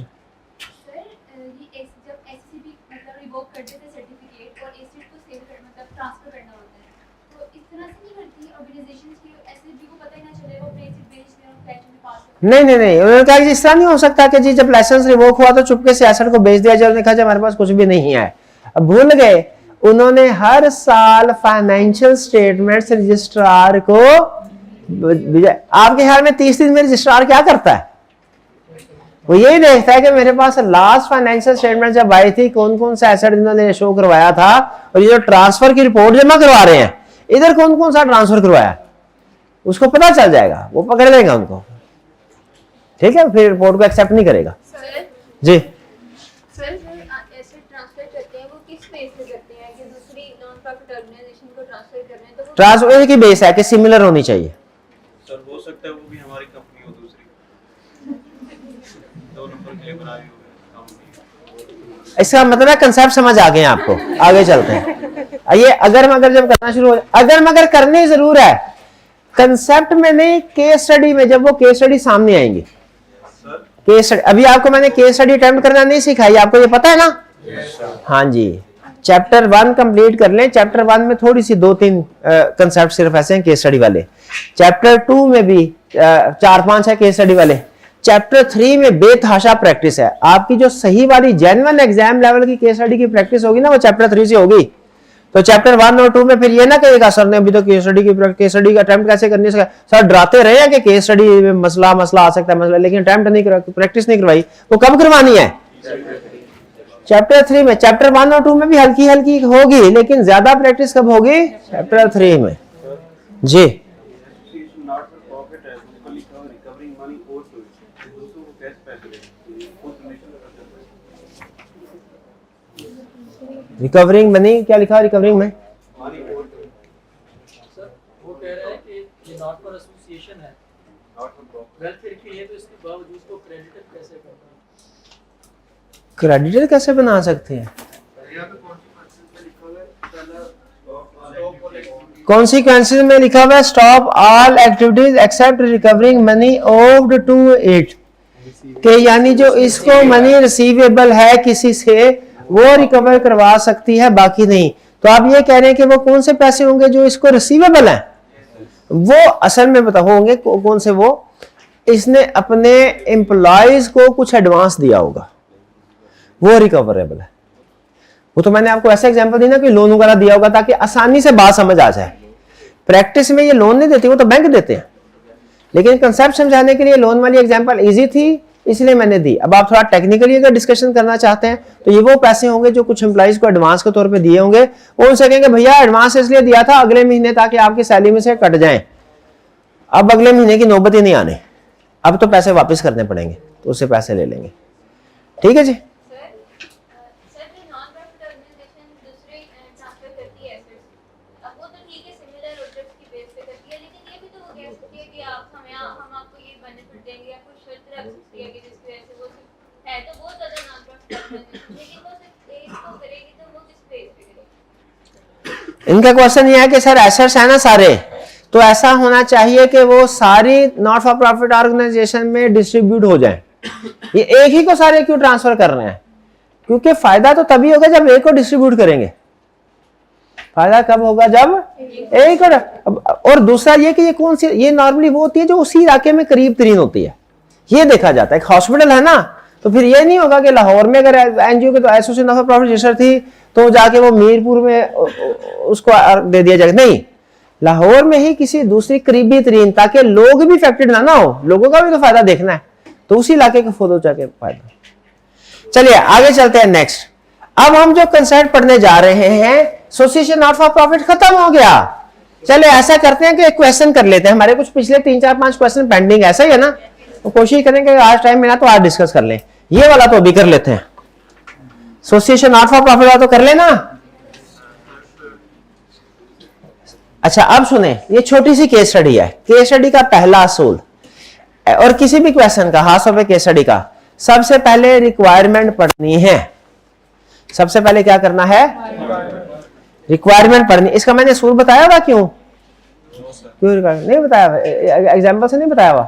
नहीं नहीं नहीं, उन्होंने कहा कि इस तरह नहीं हो सकता कि जी जब लाइसेंस रिवोक हुआ तो चुपके से एसेट को बेच दिया जाए। उन्होंने कहा जी हमारे पास कुछ भी नहीं है। अब भूल गए, उन्होंने हर साल फाइनेंशियल स्टेटमेंट्स रजिस्ट्रार को, आपके ख्याल में 30 दिन में रजिस्ट्रार क्या करता है? वो यही देखता है कि मेरे पास लास्ट फाइनेंशियल स्टेटमेंट जब आई थी कौन कौन सा एसेट इन्होंने शो करवाया था, और ये जो ट्रांसफर की रिपोर्ट जमा करवा रहे हैं इधर कौन कौन सा ट्रांसफर करवाया, उसको पता चल जाएगा, वो पकड़ लेगा उनको, ठीक है, फिर रिपोर्ट को एक्सेप्ट नहीं करेगा। जी सर एसेट ट्रांसफर करते हैं वो किस बेस पे करते हैं कि दूसरी नॉन प्रॉफिट ऑर्गेनाइजेशन को ट्रांसफर कर रहे हैं, तो वो ट्रांसफर की बेस है कि सिमिलर होनी चाहिए। सर हो सकता है वो भी हमारी कंपनी हो दूसरी, 2 नंबर के लिए बना रही हो कंपनी। इसका मतलब है कंसेप्ट समझ आ गए हैं आपको। आगे चलते हैं। आइए, अगर मगर जब करना शुरू हो, अगर मगर करनी जरूर है, कंसेप्ट में नहीं, केस स्टडी में, जब वो केस स्टडी सामने आएंगी। केस स्टडी अभी आपको मैंने केस स्टडी अटेम्प्ट करना नहीं सिखाई, आपको ये पता है ना? हाँ जी, चैप्टर 1 कंप्लीट कर लें। चैप्टर 1 में थोड़ी सी 2-3 कंसेप्ट सिर्फ ऐसे हैं केस स्टडी वाले। चैप्टर 2 में भी 4-5 है केस स्टडी वाले। चैप्टर 3 में बेतहाशा प्रैक्टिस है। आपकी जो सही वाली जेन्युइन एग्जाम लेवल की केस स्टडी की प्रैक्टिस होगी ना, वो चैप्टर 3 से होगी। तो चैप्टर 1 और 2 में फिर ये ना कहेगा सर ने अभी तो केस स्टडी का अटेम्प्ट कैसे करनी है, सर डराते रहे हैं कि केस स्टडी में मसला आ सकता है मसला, लेकिन अटेम्प्ट नहीं करवा, प्रैक्टिस नहीं करवाई, वो कब करवानी है? चैप्टर 3 में। चैप्टर 1 और 2 में भी हल्की हल्की होगी, लेकिन ज्यादा प्रैक्टिस कब होगी? चैप्टर 3 में। जी रिकवरिंग मनी, क्या लिखा रिकवरिंग में? सर वो कह रहे हैं कि ये नॉट फॉर एसोसिएशन है, वेलफेयर के लिए, तो इसके बावजूद को क्रेडिटर कैसे करना है? क्रेडिटर कैसे बना सकते हैं? कॉन्सिक्वेंसेस में लिखा हुआ है stop all activities except recovering money owed to it, के यानी जो इसको मनी रिसीवेबल है किसी से वो रिकवर करवा सकती है, बाकी नहीं। तो आप ये कह रहे हैं कि वो कौन से पैसे होंगे जो इसको रिसीवेबल हैं? वो असल में बता होंगे कौन से, वो इसने अपने एम्प्लॉयज को कुछ एडवांस दिया होगा, वो रिकवरेबल है। वो तो मैंने आपको ऐसा एग्जांपल दी ना कि लोन वगैरह दिया होगा ताकि आसानी से बात समझ आ जाए। प्रैक्टिस में ये लोन नहीं देती, वो तो बैंक देते हैं, लेकिन कंसेप्ट समझाने के लिए लोन वाली एग्जांपल इजी थी इसलिए मैंने दी। अब आप थोड़ा टेक्निकली अगर डिस्कशन करना चाहते हैं तो ये वो पैसे होंगे जो कुछ एम्प्लॉइज को एडवांस के तौर पे दिए होंगे। वो उनसे कहेंगे भैया एडवांस इसलिए दिया था अगले महीने ताकि आपकी सैलरी में से कट जाएं, अब अगले महीने की नौबत ही नहीं आने, अब तो पैसे वापस करने पड़ेंगे, तो उससे पैसे ले लेंगे। ठीक है जी। सर जो नॉन प्रॉफिट ऑर्गेनाइजेशन दूसरे ट्रांसफर करती है एसेट्स, अब वो तो ठीक है सिमिलर ऑब्जेक्ट्स की बेस पे करती है, लेकिन ये भी तो कह सकती है कि आप हम आपको ये बेनिफिट देंगे या कुछ शर्त रख सकती है कि जिसकी वजह से वो है तो बहुत ज्यादा नॉन प्रॉफिट ऑर्गेनाइजेशन, लेकिन वो सिर्फ इसको करेगी तो वो किस बेस पे करेगी? इनका क्वेश्चन ये है कि सर एसेट्स है ना सारे, तो ऐसा होना चाहिए कि वो सारी नॉट फॉर प्रॉफिट ऑर्गेनाइजेशन में डिस्ट्रीब्यूट हो जाएं। ये एक ही को सारे क्यों ट्रांसफर कर रहे हैं? क्योंकि फायदा तो तभी होगा जब एक को डिस्ट्रीब्यूट करेंगे। फायदा कब होगा? जब एक और दूसरा ये कि ये कौन सी, ये नॉर्मली वो होती है जो उसी इलाके में करीब तरीन होती है, ये देखा जाता है। एक हॉस्पिटल है ना, तो फिर ये नहीं होगा कि लाहौर में अगर एनजीओ के तो एसोसिएशन ऑफ प्रॉफिट रजिस्टर थी तो जाके वो मीरपुर में उसको दे दिया जाएगा, नहीं, लाहौर में ही किसी दूसरी करीबी तरीन, ताकि लोग भी इफेक्टेड ना हो, लोगों का भी तो फायदा देखना है, तो उसी इलाके के फोटो जाके फायदा। चलिए आगे चलते हैं नेक्स्ट। अब हम जो कंसेप्ट पढ़ने जा रहे हैं, एसोसिएशन नॉट फॉर प्रॉफिट खत्म हो गया। चलिए ऐसा करते हैं कि एक क्वेश्चन कर लेते हैं, हमारे कुछ पिछले 3-4-5 क्वेश्चन पेंडिंग, ऐसा ही है ना, तो कोशिश करेंगे आज टाइम मिला तो आज डिस्कस कर लें। ये वाला तो अभी कर लेते हैं, एसोसिएशन नॉट फॉर प्रॉफिट वाला तो कर लेना। अच्छा अब सुने, ये छोटी सी केस स्टडी है, केस स्टडी का पहला असूल, और किसी भी क्वेश्चन का खास तौर पे केस स्टडी का, सबसे पहले रिक्वायरमेंट पढ़नी है। सबसे पहले क्या करना है? रिक्वायरमेंट पढ़नी। इसका मैंने असूल बताया हुआ क्यों रिक्वायरमेंट नहीं बताया हुआ? एग्जाम्पल से नहीं बताया हुआ?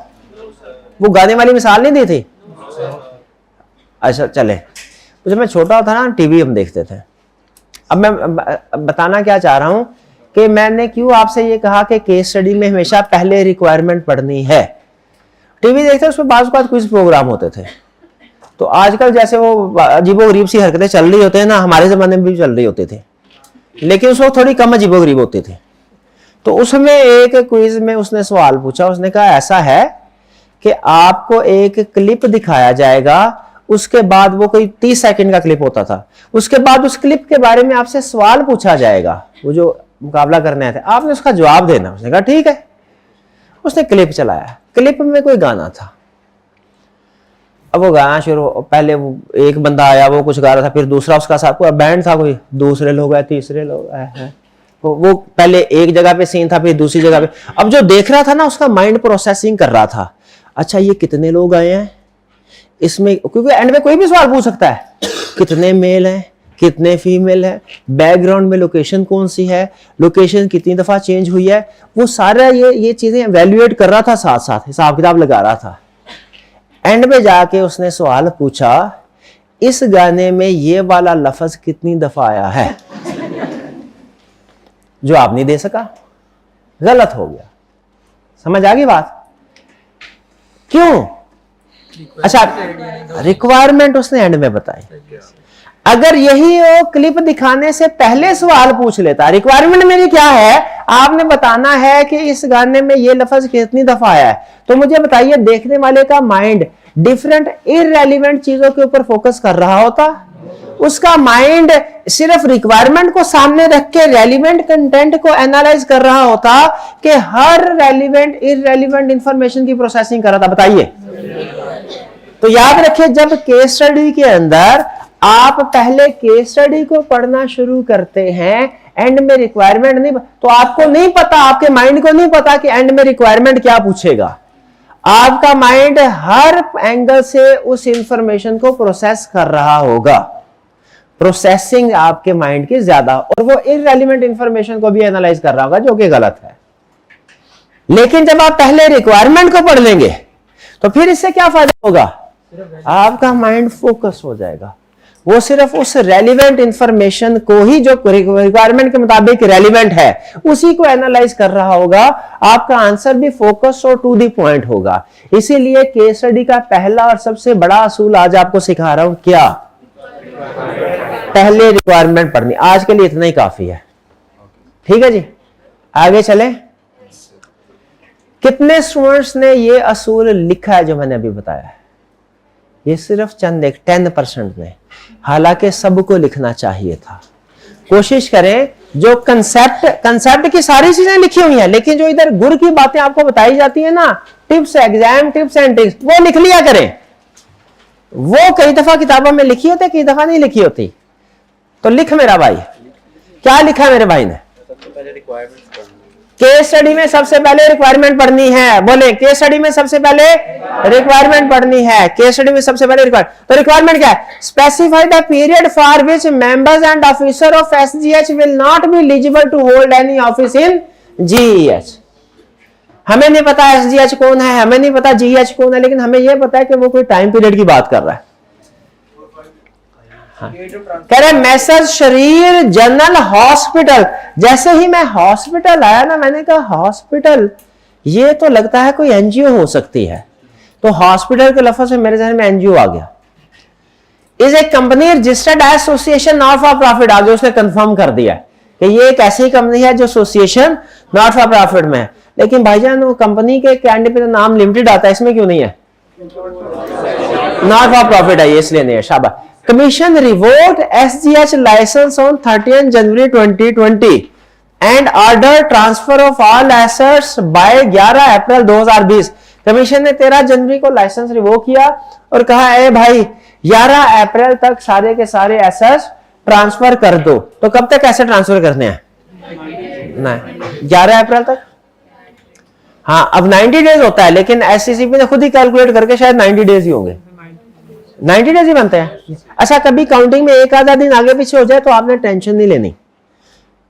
वो गाने वाली मिसाल नहीं दी थी? अच्छा चले, जब मैं छोटा होता ना टीवी हम देखते थे। अब मैं बताना क्या चाह रहा हूं कि मैंने क्यों आपसे ये कहा कि केस स्टडी में हमेशा पहले रिक्वायरमेंट पढ़नी है, टीवी देखते उसमें बाज़ बात क्विज प्रोग्राम होते थे। तो आजकल जैसे वो अजीबोगरीब सी हरकतें चल रही होते हैं ना, हमारे ज़माने में भी चल रही होते थे, लेकिन उसमें थोड़ी कम अजीबोगरीब होते थे। तो उसमें एक क्विज में उसने सवाल पूछा, उसने कहा ऐसा है कि आपको एक क्लिप दिखाया जाएगा, उसके बाद वो कोई 30 सेकंड का क्लिप होता था, उसके बाद उस क्लिप के बारे में आपसे सवाल पूछा जाएगा, वो जो मुकाबला करने आए थे, आपने उसका जवाब देना। उसने कहा ठीक है। उसने क्लिप चलाया, क्लिप में कोई गाना था। अब वो गाना शुरू, पहले वो एक बंदा आया, वो कुछ गा रहा था, फिर दूसरा उसका साथ पूरा बैंड था, कोई दूसरे लोग आए, तीसरे लोग आए, वो पहले एक जगह पे सीन था, फिर दूसरी जगह पे। अब जो देख रहा था ना, उसका माइंड प्रोसेसिंग कर रहा था, अच्छा ये कितने लोग आए हैं इसमें, क्योंकि एंड में कोई भी सवाल पूछ सकता है, कितने मेल हैं, कितने फीमेल है, बैकग्राउंड में लोकेशन कौन सी है, लोकेशन कितनी दफा चेंज हुई है, वो सारा ये चीजें एवेल्युएट कर रहा था, साथ साथ हिसाब किताब लगा रहा था। एंड में जाके उसने सवाल पूछा, इस गाने में ये वाला लफ्ज कितनी दफा आया है? जो आप नहीं दे सका, गलत हो गया। समझ आ गई बात? क्यों? अच्छा, रिक्वायरमेंट उसने एंड में बताई। अगर यही वो क्लिप दिखाने से पहले सवाल पूछ लेता, रिक्वायरमेंट मेरी क्या है, आपने बताना है कि इस गाने में ये लफ्ज कितनी दफा आया है, तो मुझे बताइए देखने वाले का माइंड डिफरेंट इररेलेवेंट चीजों के ऊपर फोकस कर रहा होता, उसका माइंड सिर्फ रिक्वायरमेंट को सामने रख के रेलिवेंट कंटेंट को एनालाइज कर रहा होता कि हर रेलिवेंट इररेलेवेंट इंफॉर्मेशन की प्रोसेसिंग कर रहा था। बताइए। तो याद रखिए, जब केस स्टडी के अंदर आप पहले केस स्टडी को पढ़ना शुरू करते हैं, एंड में रिक्वायरमेंट नहीं, तो आपको नहीं पता, आपके माइंड को नहीं पता कि एंड में रिक्वायरमेंट क्या पूछेगा। आपका माइंड हर एंगल से उस इंफॉर्मेशन को प्रोसेस कर रहा होगा, प्रोसेसिंग आपके माइंड की ज्यादा, और वो इररेलेवेंट इंफॉर्मेशन को भी एनालाइज कर रहा होगा, जो कि गलत है। लेकिन जब आप पहले रिक्वायरमेंट को पढ़ लेंगे तो फिर इससे क्या फायदा होगा, आपका माइंड फोकस हो जाएगा, वो सिर्फ उस रेलिवेंट इंफॉर्मेशन को ही, जो रिक्वायरमेंट के मुताबिक रेलिवेंट है, उसी को एनालाइज कर रहा होगा। आपका आंसर भी फोकस और टू द पॉइंट होगा। इसीलिए केस स्टडी का पहला और सबसे बड़ा असूल आज आपको सिखा रहा हूं, क्या? पहले रिक्वायरमेंट पढ़नी। आज के लिए इतना ही काफी है, ठीक है जी। आगे चले। कितने स्टूडेंट्स ने ये असूल लिखा है जो मैंने अभी बताया है? ये सिर्फ चंद 10% ने, हालांकि सबको लिखना चाहिए था। कोशिश करें, जो कंसेप्ट की सारी चीजें लिखी हुई हैं, लेकिन जो इधर गुर की बातें आपको बताई जाती है ना, tips, exam tips and tricks, वो लिख लिया करें। वो कई दफा किताबों में लिखी होती, कई दफा नहीं लिखी होती। तो लिख मेरा भाई, क्या लिखा मेरे भाई ने? केस स्टडी में सबसे पहले रिक्वायरमेंट पढ़नी है। बोले, केस स्टडी में सबसे पहले रिक्वायरमेंट पढ़नी है। केस स्टडी में सबसे पहले रिक्वायरमेंट, तो रिक्वायरमेंट क्या है? Specify the period for which members and officer of SGH will not be eligible to hold any office in GEH. हमें नहीं पता एसजीएच कौन है, हमें नहीं पता जीईएच कौन है, लेकिन हमें यह पता है कि वो कोई टाइम पीरियड की बात कर रहा है। हाँ। कह रहे मैसर शरीर जनरल हॉस्पिटल। जैसे ही मैं हॉस्पिटल आया ना, मैंने कहा हॉस्पिटल, ये तो लगता है कोई एनजीओ हो सकती है, तो हॉस्पिटल के लफ्ज से मेरे जहन में एनजीओ आ गया। Is a company registered association not for profit. आज उसने कंफर्म कर दिया कि ये एक ऐसी कंपनी है जो एसोसिएशन नॉट फॉर प्रॉफिट में है। लेकिन भाईजान, वो कंपनी के कैंड पे नाम लिमिटेड आता है, इसमें क्यों नहीं है? नॉट फॉर प्रॉफिट है, इसलिए नहीं है। शाबाश। Commission revoked SGH license on 30th January 2020 and ordered transfer of all assets by 11 April 2020। Commission ने 13 जनवरी को लाइसेंस रिवोक किया और कहा है भाई 11 अप्रैल तक सारे के सारे एसेट्स ट्रांसफर कर दो। तो कब तक एसेट ट्रांसफर करने हैं? नहीं, 11 अप्रैल तक। हाँ, अब 90 डेज होता है, लेकिन एससीसीपी ने खुद ही कैलकुलेट करके शायद 90 डेज ही होंगे, 90 डेज ही बनते हैं। अच्छा, कभी काउंटिंग में एक आधा दिन आगे पीछे हो जाए तो आपने टेंशन नहीं लेनी।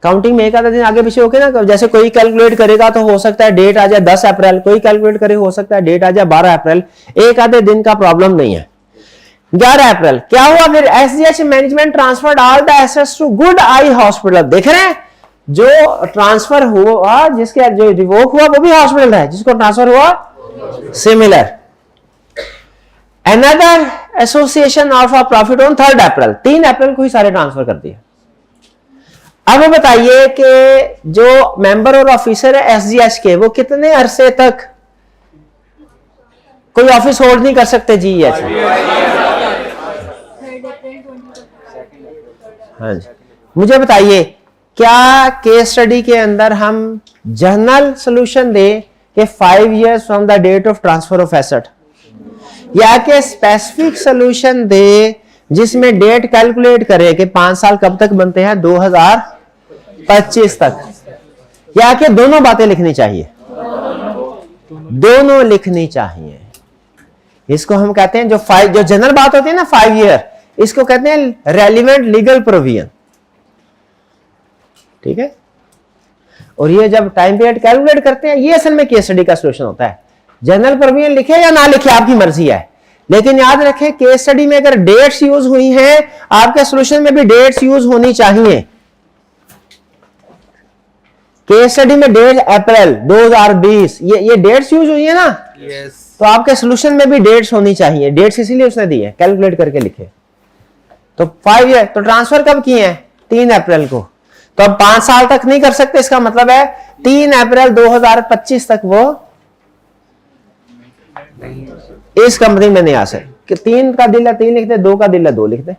काउंटिंग में एक आधा दिन आगे पीछे होके ना, जैसे कोई कैलकुलेट करेगा तो हो सकता है डेट आ जाए 10 अप्रैल, कोई कैलकुलेट करे हो सकता है डेट आ जाए 12 अप्रैल। एक आधे दिन का प्रॉब्लम नहीं है। 11 अप्रैल क्या हुआ फिर? SGH management transferred all the assets to Good Eye hospital. देख रहे हैं, जो ट्रांसफर हुआ, जिसके जो रिवोक हुआ वो भी हॉस्पिटल है, जिसको ट्रांसफर हुआ similar. Another association of a profit on 3 अप्रैल, 3 अप्रैल को ही सारे ट्रांसफर कर दिए। अब बताइए कि जो मेंबर और ऑफिसर है एसजीएच के, वो कितने अरसे तक कोई ऑफिस होल्ड नहीं कर सकते जीएच? हाँ जी। मुझे बताइए, क्या केस स्टडी के अंदर हम जनरल सॉल्यूशन दें कि 5 years from the date of transfer of asset, या कि स्पेसिफिक सॉल्यूशन दे जिसमें डेट कैलकुलेट करें कि 5 साल कब तक बनते हैं, 2025 तक, या कि दोनों बातें लिखनी चाहिए? दोनों लिखनी चाहिए। इसको हम कहते हैं जो जनरल बात होती है ना 5 year, इसको कहते हैं रेलिवेंट लीगल प्रोविजन। ठीक है। और ये जब टाइम पीरियड कैलकुलेट करते हैं, ये असल में केस स्टडी का सॉल्यूशन होता है। जनरल प्रोविजन लिखे या ना लिखे आपकी मर्जी है, लेकिन याद रखें केस स्टडी में अगर डेट्स यूज हुई हैं, आपके सॉल्यूशन में भी डेट्स यूज होनी चाहिए। केस स्टडी में डेट अप्रैल 2020, ये डेट्स यूज हुई है ना? यस। तो आपके सॉल्यूशन में भी डेट्स होनी चाहिए। डेट्स इसीलिए उसने दी है, कैलकुलेट करके लिखे। तो 5 year, तो ट्रांसफर कब किए हैं? 3 अप्रैल को। तो अब 5 साल तक नहीं कर सकते, इसका मतलब है 3 अप्रैल 2025 तक वो इस कंपनी में नहीं आ सकते। कि 3 का दिल है 3 लिख दे, 2 का दिल है 2 लिख दे,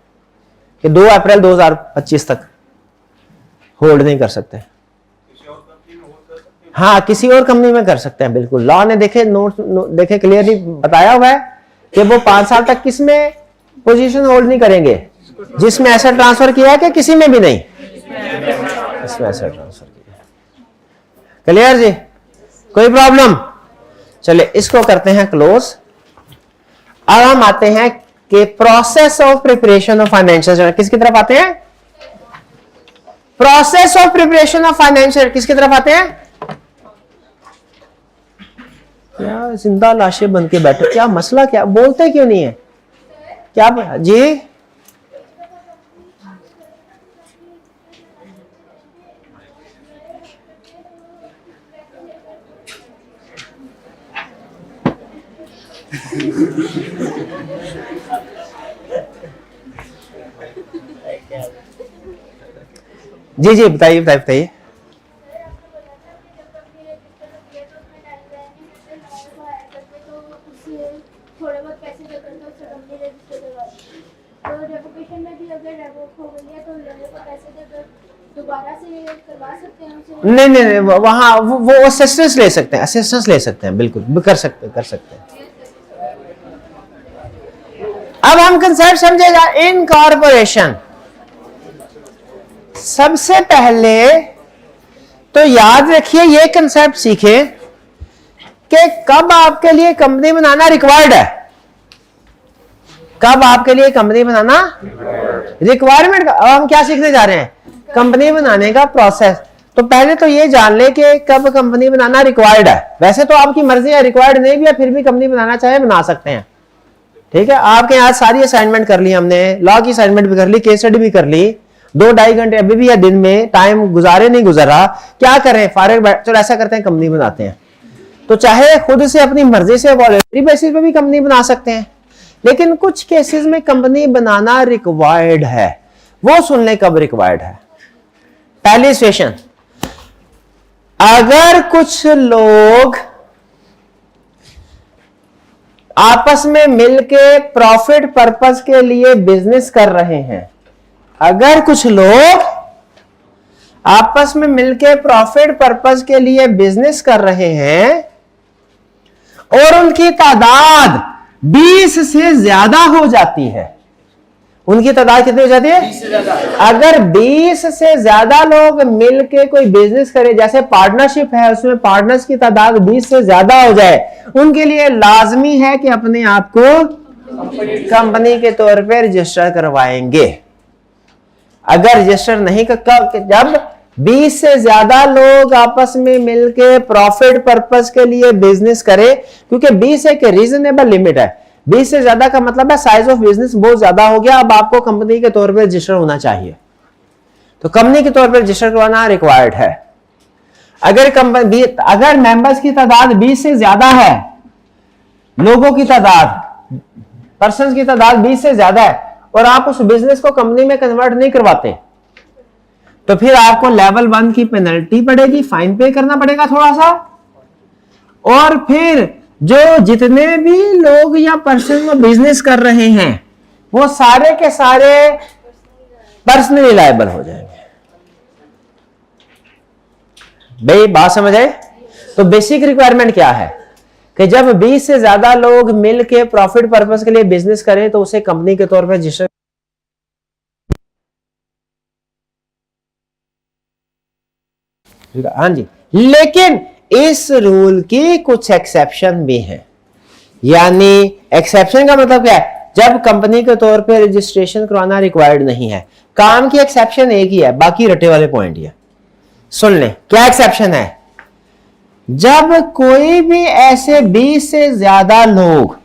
कि 2 अप्रैल 2025 तक होल्ड नहीं कर सकते। हाँ, किसी और कंपनी में कर सकते हैं, बिल्कुल। लॉ ने देखे देखे क्लियरली बताया हुआ है कि वो 5 साल तक किस में पोजीशन होल्ड नहीं करेंगे, जिसमें एसेट ट्रांसफर किया है, कि किसी में भी नहीं, इसमें एसेट ट्रांसफर किया। क्लियर जी? कोई प्रॉब्लम? चलिए इसको करते हैं क्लोज। अब हम आते हैं कि process of preparation of financial, किसकी तरफ आते हैं? Process of preparation of financial किसकी तरफ आते हैं? क्या जिंदा लाशें बन के बैठे, क्या मसला, क्या बोलते क्यों नहीं है? क्या जी? जी जी बताइए बताइए बताइए। थोड़े बहुत पैसे देकर तो उससे कंपनी रजिस्टर करवाई, तो रेवोकेशन में भी अगर रेवोक हो गई है तो लोगों को पैसे देकर दोबारा से करवा सकते हैं उसे? नहीं नहीं नहीं, वहां वो असिस्टेंस ले सकते हैं, असिस्टेंस ले सकते हैं, बिल्कुल कर सकते हैं। अब हम कंसेप्ट समझेगा इनकॉर्पोरेशन। सबसे पहले तो याद रखिए, ये कंसेप्ट सीखे कि कब आपके लिए कंपनी बनाना रिक्वायर्ड है। कब आपके लिए कंपनी बनाना रिक्वायरमेंट। अब हम क्या सीखने जा रहे हैं? कंपनी बनाने का प्रोसेस। तो पहले तो ये जान ले कि कब कंपनी बनाना रिक्वायर्ड है। वैसे तो आपकी मर्जी है, रिक्वायर्ड नहीं भी है फिर भी कंपनी बनाना चाहे बना सकते हैं। ठीक है। आपके यहाँ सारी असाइनमेंट कर ली हमने, लॉ की असाइनमेंट भी कर ली, केस स्टडी भी कर ली, 2-2.5 घंटे अभी भी है दिन में, टाइम गुजारे नहीं गुजरा, क्या करें? फारिग बैठ, चलो ऐसा करते हैं कंपनी बनाते हैं। तो चाहे खुद से अपनी मर्जी से वॉलंटरी बेसिस पे भी कंपनी बना सकते हैं, लेकिन कुछ केसेस में कंपनी बनाना रिक्वायर्ड है। वो सुन ले कब रिक्वायर्ड है। पहली सिचुएशन, अगर कुछ लोग आपस में मिलके प्रॉफिट पर्पस के लिए बिजनेस कर रहे हैं, अगर कुछ लोग आपस में मिलके प्रॉफिट पर्पस के लिए बिजनेस कर रहे हैं और उनकी तादाद 20 से ज्यादा हो जाती है, उनकी तादाद कितनी हो जाती है? 20 से ज्यादा। अगर 20 से ज्यादा लोग मिलके कोई बिजनेस करें, जैसे पार्टनरशिप है, उसमें पार्टनर्स की तादाद 20 से ज्यादा हो जाए, उनके लिए लाजमी है कि अपने आप को कंपनी के तौर पे रजिस्टर करवाएंगे। अगर रजिस्टर नहीं जब 20 से ज्यादा लोग आपस में मिलके प्रॉफिट पर्पस के लिए बिजनेस करें, क्योंकि 20 एक रीजनेबल लिमिट है। 20 से ज्यादा का मतलब है साइज ऑफ बिजनेस बहुत ज्यादा हो गया, अब आपको कंपनी के तौर पे रजिस्टर होना चाहिए। तो कंपनी के तौर पे रजिस्टर करवाना रिक्वायर्ड है। अगर मेंबर्स की तादाद 20 से ज्यादा है लोगों की तादाद, पर्सन की तादाद 20 से ज्यादा है और आप उस बिजनेस को कंपनी में कन्वर्ट नहीं करवाते, तो फिर आपको लेवल 1 की पेनल्टी पड़ेगी, फाइन पे करना पड़ेगा थोड़ा सा। और फिर जो जितने भी लोग या पर्सन वो बिजनेस कर रहे हैं वो सारे के सारे पर्सनली लायबल हो जाएंगे। भाई बात समझ आए? तो बेसिक रिक्वायरमेंट क्या है कि जब 20 से ज्यादा लोग मिलके प्रॉफिट पर्पस के लिए बिजनेस करें तो उसे कंपनी के तौर पर रजिस्टर। हाँ जी, लेकिन इस रूल की कुछ एक्सेप्शन भी हैं। यानी एक्सेप्शन का मतलब क्या है? जब कंपनी के तौर पे रजिस्ट्रेशन करवाना रिक्वायर्ड नहीं है। काम की एक्सेप्शन एक ही है, बाकी रटे वाले पॉइंट ही है। सुन लें क्या एक्सेप्शन है। जब कोई भी ऐसे 20 से ज्यादा लोग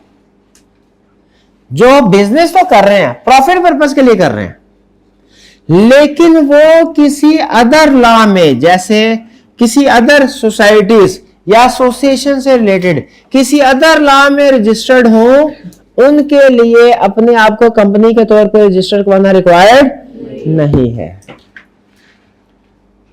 जो बिजनेस तो कर रहे हैं, प्रॉफिट पर्पस के लिए कर रहे हैं, लेकिन वो किसी अदर लॉ में, जैसे किसी अदर सोसाइटीज या एसोसिएशन से रिलेटेड किसी अदर लॉ में रजिस्टर्ड हो, उनके लिए अपने आप को कंपनी के तौर पर रजिस्टर करवाना रिक्वायर्ड नहीं है।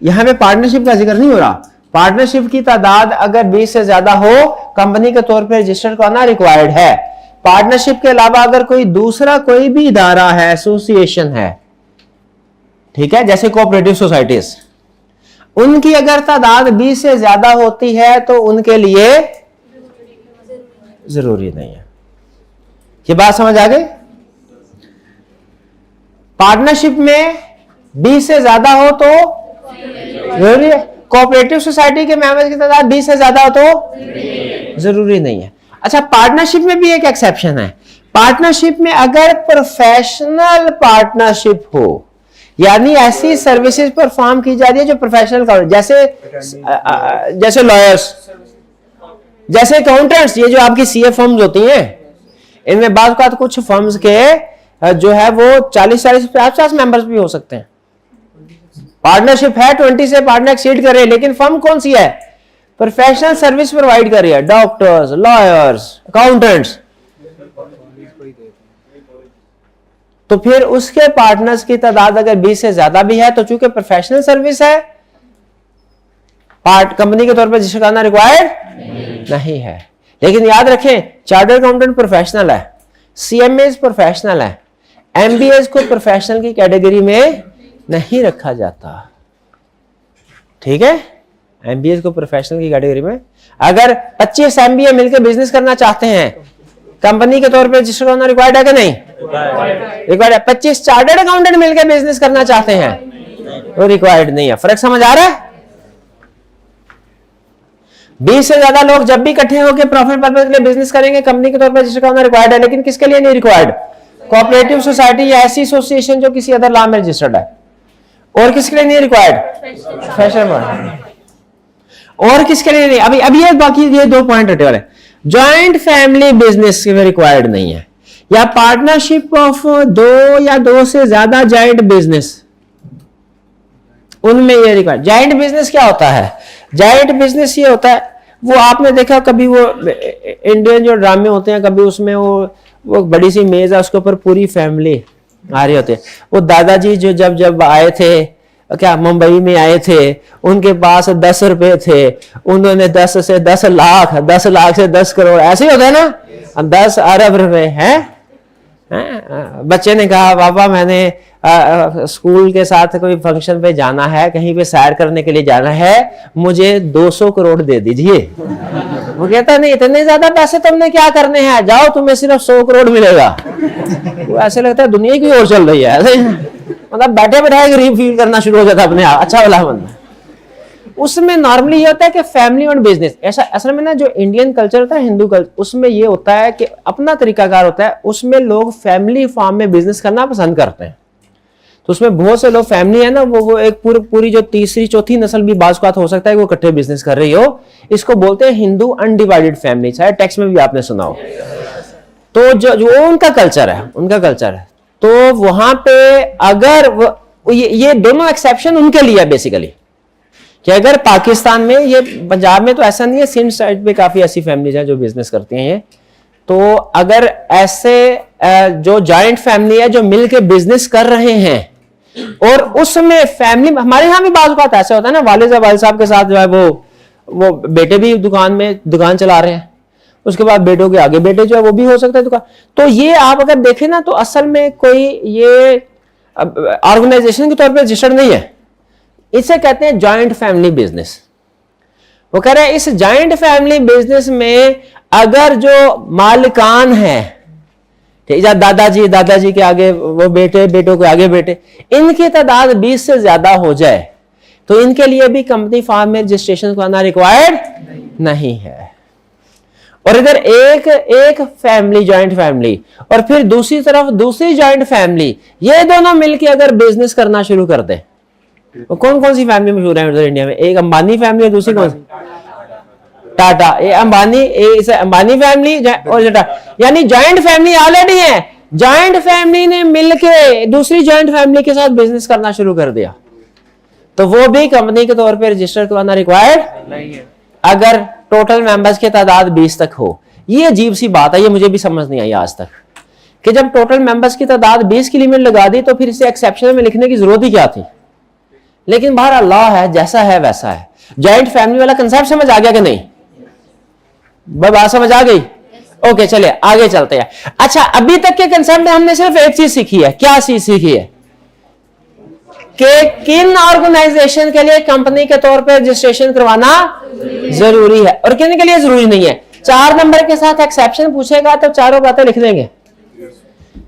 यहां पे पार्टनरशिप का जिक्र नहीं हो रहा। पार्टनरशिप की तादाद अगर 20 से ज्यादा हो, कंपनी के तौर पर रजिस्टर करवाना रिक्वायर्ड है। पार्टनरशिप के अलावा अगर कोई दूसरा कोई भी इदारा है, एसोसिएशन है, ठीक है, जैसे कोऑपरेटिव सोसाइटीज, उनकी अगर तादाद 20 से ज्यादा होती है तो उनके लिए जरूरी नहीं है। ये बात समझ आ गई? पार्टनरशिप में 20 से ज्यादा हो तो जरूरी है। कोऑपरेटिव सोसाइटी के मेंबर्स की तादाद 20 से ज्यादा हो तो जरूरी नहीं है। अच्छा, पार्टनरशिप में भी एक एक्सेप्शन है। पार्टनरशिप में अगर प्रोफेशनल पार्टनरशिप हो, यानी ऐसी सर्विसेज परफॉर्म की जा रही है जो प्रोफेशनल का, जैसे लॉयर्स, जैसे अकाउंटेंट्स, ये जो आपकी सीए फर्म्स होती हैं, इनमें बात का कुछ फर्म्स के जो है वो 40-50 मेंबर्स भी हो सकते हैं। पार्टनरशिप है 20 से पार्टनर एक्सीड करे, लेकिन फर्म कौन सी है? प्रोफेशनल सर्विस प्रोवाइड कर रही है, डॉक्टर्स, लॉयर्स, अकाउंटेंट्स। तो फिर उसके पार्टनर्स की तादाद अगर 20 से ज्यादा भी है तो चूंकि प्रोफेशनल सर्विस है, कंपनी के तौर पर रजिस्टर करना रिक्वायर्ड नहीं है। लेकिन याद रखें, चार्टर्ड अकाउंटेंट प्रोफेशनल है, सीएमएस प्रोफेशनल है, एमबीएस को प्रोफेशनल की कैटेगरी में नहीं रखा जाता। ठीक है, एमबीएस को प्रोफेशनल की कैटेगरी में, अगर 25 एमबीए मिलकर बिजनेस करना चाहते हैं, कंपनी के तौर पर रजिस्टर करना रिक्वायर्ड है कि नहीं? रिक्वायर्ड है। 25 चार्टर्ड अकाउंटेंट मिलकर बिजनेस करना चाहते हैं, वो रिक्वायर्ड नहीं है। फर्क समझ आ रहा है? 20 से ज्यादा लोग जब भी इकट्ठे होकर प्रॉफिट पर्पस के लिए बिजनेस करेंगे, कंपनी के तौर पर रजिस्टर करना रिक्वायर्ड है, लेकिन किसके लिए नहीं रिक्वायर्ड? कोऑपरेटिव सोसाइटी या ऐसी एसोसिएशन जो किसी अदर लॉ में रजिस्टर्ड है। और किसके लिए नहीं रिक्वायर्ड? प्रोफेशनल। और किसके लिए नहीं? अभी ये बाकी ये 2 पॉइंट रटे वाले। जॉइंट फैमिली बिजनेस में रिक्वायर्ड नहीं है, या पार्टनरशिप ऑफ 2 या 2 से ज्यादा जॉइंट बिजनेस, उनमें ये रिक्वायर्ड। जॉइंट बिजनेस क्या होता है? जॉइंट बिजनेस ये होता है, वो आपने देखा कभी वो इंडियन जो ड्रामे होते हैं, कभी उसमें वो बड़ी सी मेज है, उसके ऊपर पूरी फैमिली आ रही होती है। वो दादाजी जो जब आए थे, क्या मुंबई में आए थे, उनके पास 10 रुपए थे, उन्होंने 10 से 10 लाख, 10 लाख से 10 करोड़, ऐसे ही होता है ना, 10 अरब रुपए हैं। बच्चे ने कहा, पापा मैंने स्कूल के साथ कोई फंक्शन पे जाना है, कहीं पे सैर करने के लिए जाना है, मुझे 200 करोड़ दे दीजिए। वो कहता नहीं, इतने ज्यादा पैसे तुमने क्या करने हैं, जाओ तुम्हें सिर्फ 100 करोड़ मिलेगा। वो ऐसे लगता है दुनिया की ओर चल रही है, ऐसे मतलब बैठे बैठाए गरीब फील करना शुरू हो जाता अपने आप, अच्छा वाला बंदा। उसमें नॉर्मली ये होता है कि फैमिली और बिजनेस, ऐसा असल में ना जो इंडियन कल्चर होता है, हिंदू कल्चर, उसमें ये होता है कि अपना तरीकाकार होता है, उसमें लोग फैमिली फॉर्म में बिजनेस करना पसंद करते हैं। तो उसमें बहुत से लोग फैमिली है ना, वो एक पूरी जो तीसरी चौथी नस्ल भी बात हो सकता है वो इकट्ठे बिजनेस कर रही हो, इसको बोलते हैं हिंदू अनडिवाइडेड फैमिली, शायद टेक्स्ट में भी आपने सुना हो। तो जो उनका कल्चर है, तो वहां पे अगर ये दोनों एक्सेप्शन उनके लिए बेसिकली, कि अगर पाकिस्तान में, ये पंजाब में तो ऐसा नहीं है, सिंध साइड पे काफी ऐसी फैमिलीज हैं जो बिजनेस करती हैं, ये तो अगर ऐसे जो जॉइंट फैमिली है जो मिलके बिजनेस कर रहे हैं और उसमें फैमिली, हमारे यहाँ भी बात बात ऐसा होता है ना, वालिद साहब के साथ जो है वो बेटे भी दुकान चला रहे हैं, उसके बाद बेटों के आगे बेटे जो है वो भी हो सकता है दुकान। तो ये आप अगर देखें ना तो असल में कोई ये ऑर्गेनाइजेशन के तौर पे रजिस्टर्ड नहीं है, इसे कहते हैं जॉइंट फैमिली बिजनेस। वो कह रहे हैं इस जॉइंट फैमिली बिजनेस में अगर जो मालिकान है, ठीक है, दादाजी के आगे वो बेटे, बेटों के आगे बेटे, इनकी तादाद 20 से ज्यादा हो जाए तो इनके लिए भी कंपनी फॉर्म में रजिस्ट्रेशन कराना रिक्वायर्ड नहीं है। और इधर एक फैमिली, जॉइंट फैमिली, और फिर दूसरी तरफ दूसरी जॉइंट फैमिली, ये दोनों मिलकर अगर बिजनेस करना शुरू कर दे, तो कौन कौन सी फैमिली मशहूर है उधर इंडिया में? एक अंबानी फैमिली है, दूसरी कौन सी? टाटा। ये अंबानी फैमिली और टाटा, यानी जॉइंट फैमिली ऑलरेडी है, जॉइंट फैमिली ने मिलके दूसरी जॉइंट फैमिली के साथ बिजनेस करना शुरू कर दिया, तो वो भी कंपनी के तौर पे रजिस्टर करवाना रिक्वायर्ड नहीं है अगर टोटल मेंबर्स की तादाद 20 तक हो। ये अजीब सी बात है, ये मुझे भी समझ नहीं आई आज तक कि जब टोटल मेंबर्स की तादाद 20 की लिमिट लगा दी तो फिर इसे एक्सेप्शन में लिखने की जरूरत ही क्या थी? लेकिन बाहर अल्लाह है, जैसा है वैसा है। जॉइंट फैमिली वाला कंसेप्ट समझ आ गया कि नहीं? बात समझ आ गई? ओके, चलिए आगे चलते हैं। अच्छा, अभी तक के कंसेप्ट में हमने सिर्फ एक चीज सीखी है। क्या चीज सीखी है? कि किन ऑर्गेनाइजेशन के लिए कंपनी के तौर पर रजिस्ट्रेशन करवाना जरूरी है और किन के लिए जरूरी नहीं है। 4 नंबर के साथ एक्सेप्शन पूछेगा तो चारों बातें लिख देंगे।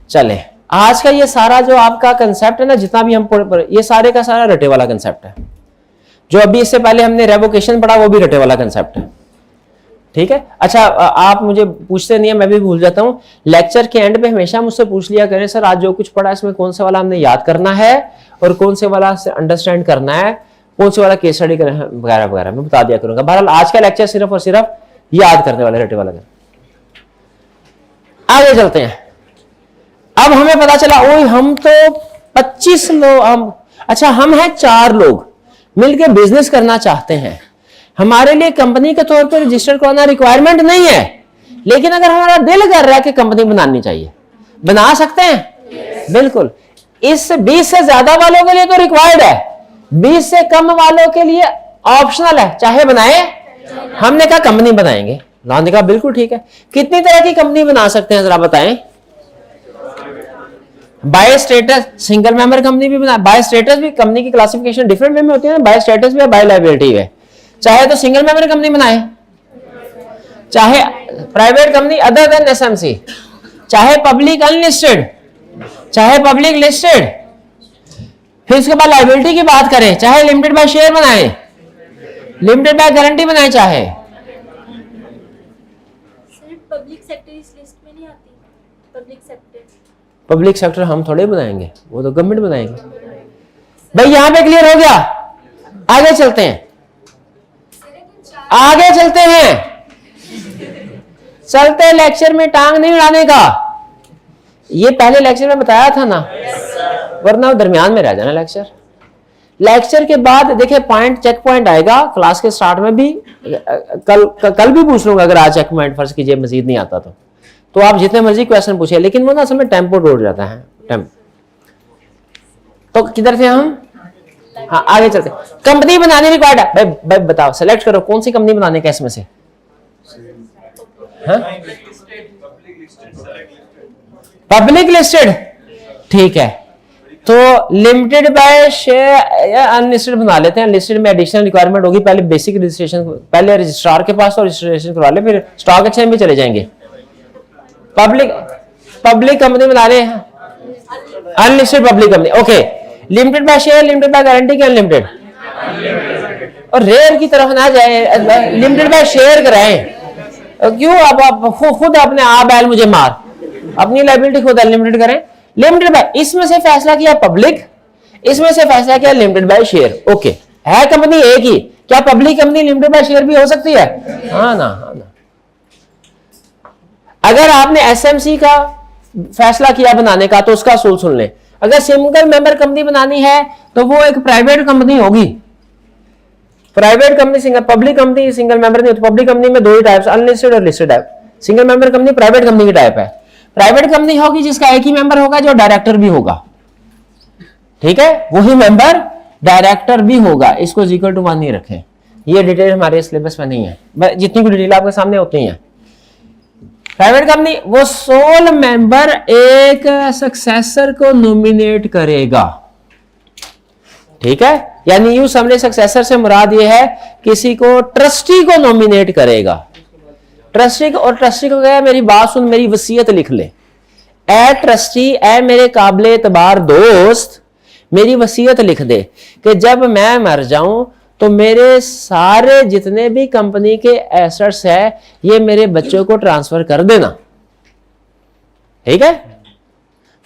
चले, आज का ये सारा जो आपका कंसेप्ट है ना, जितना भी हम ये सारे का सारा रटे वाला कंसेप्ट है। जो अभी इससे पहले हमने रेवोकेशन पढ़ा वो भी रटे वाला कंसेप्ट है, ठीक है। अच्छा, आप मुझे पूछते नहीं है, मैं भी भूल जाता हूं। लेक्चर के एंड पे हमेशा मुझसे पूछ लिया करें, सर आज जो कुछ पढ़ा इसमें कौन सा वाला हमने याद करना है और कौन से वाला से अंडरस्टैंड करना है, कौन से वाला केस स्टडी करना है वगैरह वगैरह, मैं बता दिया करूंगा। बहरहाल आज का लेक्चर सिर्फ और सिर्फ याद करने वाले रटे वाला। आगे चलते हैं। अब हमें पता चला, ओए हम तो 25 लोग, अच्छा हम हैं 4 लोग मिलकर बिजनेस करना चाहते हैं, हमारे लिए कंपनी के तौर पर रजिस्टर कराना रिक्वायरमेंट नहीं है, लेकिन अगर हमारा दिल कर रहा है कि कंपनी बनानी चाहिए, बना सकते हैं? बिल्कुल। इस 20 से ज्यादा वालों के लिए तो रिक्वायर्ड है, 20 से कम वालों के लिए ऑप्शनल है, चाहे बनाए। हमने कहा कंपनी बनाएंगे, ने कहा बिल्कुल ठीक है। कितनी तरह की कंपनी बना सकते हैं जरा बताएं? By status, single member company भी बना, बाय स्टेटस भी, कंपनी की क्लासिफिकेशन डिफरेंट वे में होती है, बाय स्टेटस भी है, बाय लायबिलिटी है। चाहे तो सिंगल मेंबर कंपनी बनाए, चाहे private company other than SMC, चाहे पब्लिक अनलिस्टेड, चाहे पब्लिक लिस्टेड। फिर उसके बाद लायबिलिटी की बात करें, चाहे लिमिटेड बाय शेयर बनाए, लिमिटेड बाय गारंटी बनाए, चाहे सिर्फ पब्लिक सेक्टर इस लिस्ट में नहीं आती। पब्लिक सेक्टर हम थोड़े बनाएंगे, वो तो गवर्नमेंट बनाएगी। भाई यहां पे क्लियर हो गया? आगे चलते हैं, आगे चलते हैं, चलते लेक्चर में टांग नहीं उड़ाने का। ये पहले लेक्चर में बताया था ना, वरना दरमियान में रह जाना लेक्चर। लेक्चर के बाद देखिए पॉइंट, चेक पॉइंट आएगा क्लास के स्टार्ट में भी, कल भी पूछ लूंगा अगर आज चेक पॉइंट फर्ज कीजिए मजीद नहीं आता तो आप जितने मर्जी क्वेश्चन पूछिए, लेकिन वो ना असल में टेम्पो रोड जाता है। तो किधर थे हम? हाँ आगे चलते। कंपनी बनाने रिक्वायर्ड है। भाई बताओ, सेलेक्ट करो कौन सी कंपनी बनाने का इसमें से? पब्लिक लिस्टेड, ठीक है। तो लिमिटेड बाय शेयर या अनलिस्टेड बना लेते हैं। लिस्टेड में एडिशनल रिक्वायरमेंट होगी, पहले बेसिक रजिस्ट्रेशन, पहले रजिस्ट्रार के पास तो रजिस्ट्रेशन करवा ले, फिर स्टॉक एक्सचेंज में चले जाएंगे। पब्लिक कंपनी बना रहे हैं, unlisted public company, okay. Limited by share, limited by guarantee के अनलिमिटेड, और रेयर की तरफ ना जाए, लिमिटेड बाय शेयर कराएं। क्यों? आप खुद अपने आप बैल मुझे मार, अपनी लायबिलिटी खुद अनलिमिटेड करें। लिमिटेड बाय, इसमें से फैसला किया पब्लिक, इसमें से फैसला किया लिमिटेड बाय शेयर, ओके। है कंपनी एक ही, क्या public company limited by share भी हो सकती है? हाँ ना, हाँ ना। अगर आपने एसएमसी का फैसला किया बनाने का तो उसका असूल सुन ले। अगर सिंगल मेंबर कंपनी बनानी है तो वो एक प्राइवेट कंपनी होगी। Private company, single, public company single member नहीं होती। पब्लिक कंपनी में 2 ही टाइप्स, अनलिस्टेड और लिस्टेड है। Single member company private company की टाइप है। प्राइवेट कंपनी होगी जिसका एक ही मेंबर होगा जो डायरेक्टर भी होगा, ठीक है, वही मेंबर डायरेक्टर भी होगा। इसको इक्वल टू 1 नहीं रखें, ये डिटेल हमारे सिलेबस में नहीं है, जितनी भी डिटेल आपके सामने होती है। प्राइवेट कंपनी वो सोल मेंबर एक सक्सेसर को नॉमिनेट करेगा, ठीक है, यानी यूं समझे सक्सेसर से मुराद ये है किसी को ट्रस्टी को नॉमिनेट करेगा। ट्रस्टी को, और ट्रस्टी को कहे मेरी बात सुन, मेरी वसीयत लिख ले, ए ट्रस्टी, ए मेरे काबिल एतबार दोस्त, मेरी वसीयत लिख दे कि जब मैं मर जाऊं तो मेरे सारे जितने भी कंपनी के एसेट्स है ये मेरे बच्चों को ट्रांसफर कर देना, ठीक है।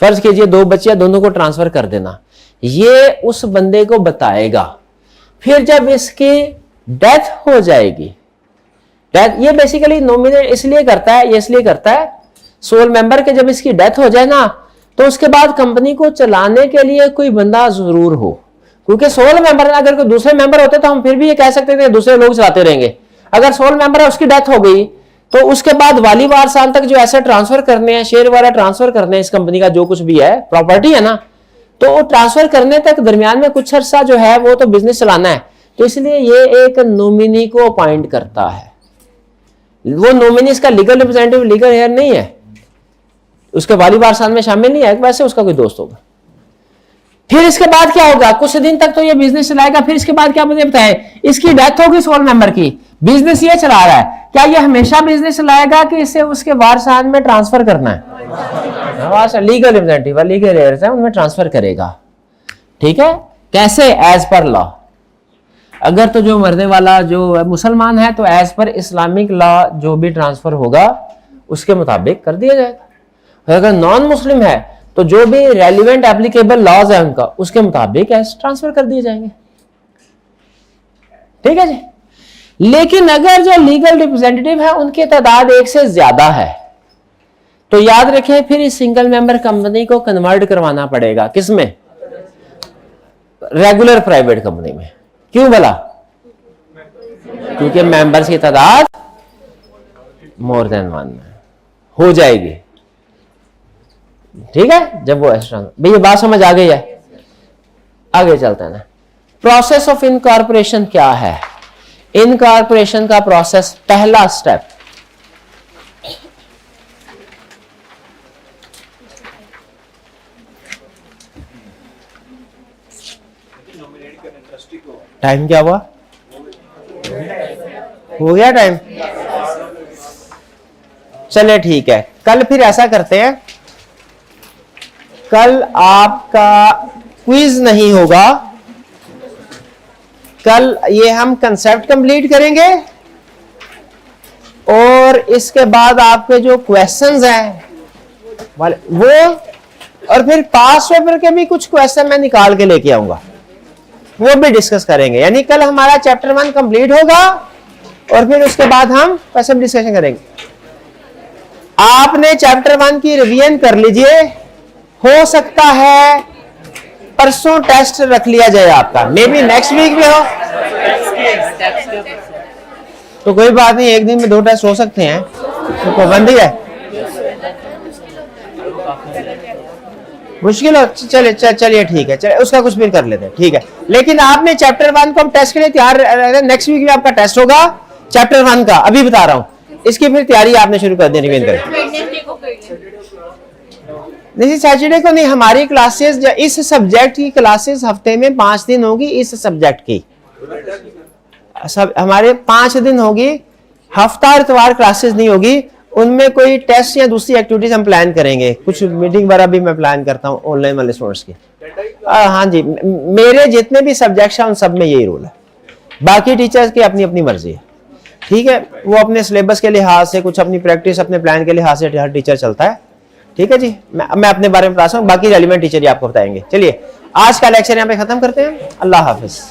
फर्ज कीजिए 2 बच्चे, दोनों को ट्रांसफर कर देना, ये उस बंदे को बताएगा। फिर जब इसकी डेथ हो जाएगी, डेथ, ये बेसिकली नॉमिनेट इसलिए करता है, ये इसलिए करता है सोल मेंबर के जब इसकी डेथ हो जाए ना तो उसके बाद कंपनी को चलाने के लिए कोई बंदा जरूर हो, क्योंकि सोल मेंबर अगर कोई दूसरे मेंबर होते तो हम फिर भी ये कह सकते थे दूसरे लोग चलाते रहेंगे। अगर सोल मेंबर है उसकी डेथ हो गई तो उसके बाद वाली वारसान तक जो एसेट ट्रांसफर करने हैं, शेयर वगैरह ट्रांसफर करने हैं, इस कंपनी का जो कुछ भी है प्रॉपर्टी है ना, तो वो ट्रांसफर करने तक दरमियान में कुछ अर्सा जो है वो तो बिजनेस चलाना है, तो इसलिए ये एक नॉमिनी को अपॉइंट करता है। वो नॉमिनी इसका लीगल रिप्रेजेंटेटिव, लीगल हेयर नहीं है, उसके वाली वारसान में शामिल नहीं है, वैसे उसका कोई दोस्त होगा। फिर इसके बाद क्या होगा, कुछ दिन तक तो ये बिजनेस चलाएगा, फिर इसके बाद क्या मुझे बताएं, इसकी डेथ होगी सोल मेंबर की, बिजनेस ये चला रहा है, क्या ये हमेशा बिजनेस चलाएगा कि इसे उसके वारसान में ट्रांसफर करना है? लीगल रिप्रेजेंटेटिव, लीगल हेयर्स है, उनमें ट्रांसफर करेगा, ठीक है। कैसे? As per law. अगर तो जो मरने वाला जो मुसलमान है तो एज पर इस्लामिक लॉ जो भी ट्रांसफर होगा उसके मुताबिक कर दिया जाएगा। अगर नॉन मुस्लिम है तो जो भी रेलिवेंट एप्लीकेबल लॉज है उनका उसके मुताबिक एज ट्रांसफर कर दिए जाएंगे, ठीक है जी। लेकिन अगर जो लीगल रिप्रेजेंटेटिव है उनकी तादाद 1 से ज्यादा है तो याद रखें फिर इस सिंगल मेंबर कंपनी को कन्वर्ट करवाना पड़ेगा, किसमें? रेगुलर प्राइवेट कंपनी में। क्यों भला? क्योंकि मेंबर्स की तादाद मोर देन 1 हो जाएगी, ठीक है। जब वो एक्स्ट्रा, भाई ये बात समझ आ गई है, आगे चलते हैं ना। प्रोसेस ऑफ इनकॉर्पोरेशन क्या है? इनकॉर्पोरेशन का प्रोसेस, पहला स्टेप, टाइम क्या हुआ? हो गया टाइम? चलिए ठीक है, कल फिर ऐसा करते हैं, कल आपका क्विज नहीं होगा, कल ये हम कंसेप्ट कंप्लीट करेंगे और इसके बाद आपके जो क्वेश्चंस हैं वो, और फिर पास पेपर के भी कुछ क्वेश्चन मैं निकाल के लेके आऊंगा, वो भी डिस्कस करेंगे। यानी कल हमारा चैप्टर 1 कंप्लीट होगा और फिर उसके बाद हम क्वेश्चन डिस्कशन करेंगे। आपने चैप्टर 1 की रिवीजन कर लीजिए, हो सकता है परसों टेस्ट रख लिया जाए आपका, मे बी नेक्स्ट वीक में हो तो कोई बात नहीं, एक दिन में 2 टेस्ट हो सकते हैं, तो पाबंदी है। मुश्किल हो, चलिए ठीक है, चलिए उसका कुछ भी कर लेते हैं, ठीक है। लेकिन आपने चैप्टर 1 को हम टेस्ट के लिए तैयार, नेक्स्ट वीक में आपका टेस्ट होगा चैप्टर 1 का, अभी बता रहा हूं, इसकी फिर तैयारी आपने शुरू कर दी, रिवीजन करें। नहीं सैटरडे को नहीं, हमारी क्लासेस, इस सब्जेक्ट की क्लासेस हफ्ते में 5 दिन होगी, इस सब्जेक्ट की सब हमारे 5 दिन होगी, हफ्ता और इतवार क्लासेस नहीं होगी, उनमें कोई टेस्ट या दूसरी एक्टिविटीज हम प्लान करेंगे, कुछ मीटिंग वगैरह भी मैं प्लान करता हूँ ऑनलाइन वाले स्टूडेंट्स की। हाँ जी, मेरे जितने भी सब्जेक्ट्स हैं उन सब में यही रूल है, बाकी टीचर्स की अपनी अपनी मर्जी है, ठीक है। वो अपने सिलेबस के लिहाज से, कुछ अपनी प्रैक्टिस, अपने प्लान के लिहाज से हर टीचर चलता है, ठीक है जी। मैं अपने बारे में बता रहा हूँ, बाकी रेलिवेंट टीचर ही आपको बताएंगे। चलिए आज का लेक्चर यहाँ पे खत्म करते हैं, अल्लाह हाफिज।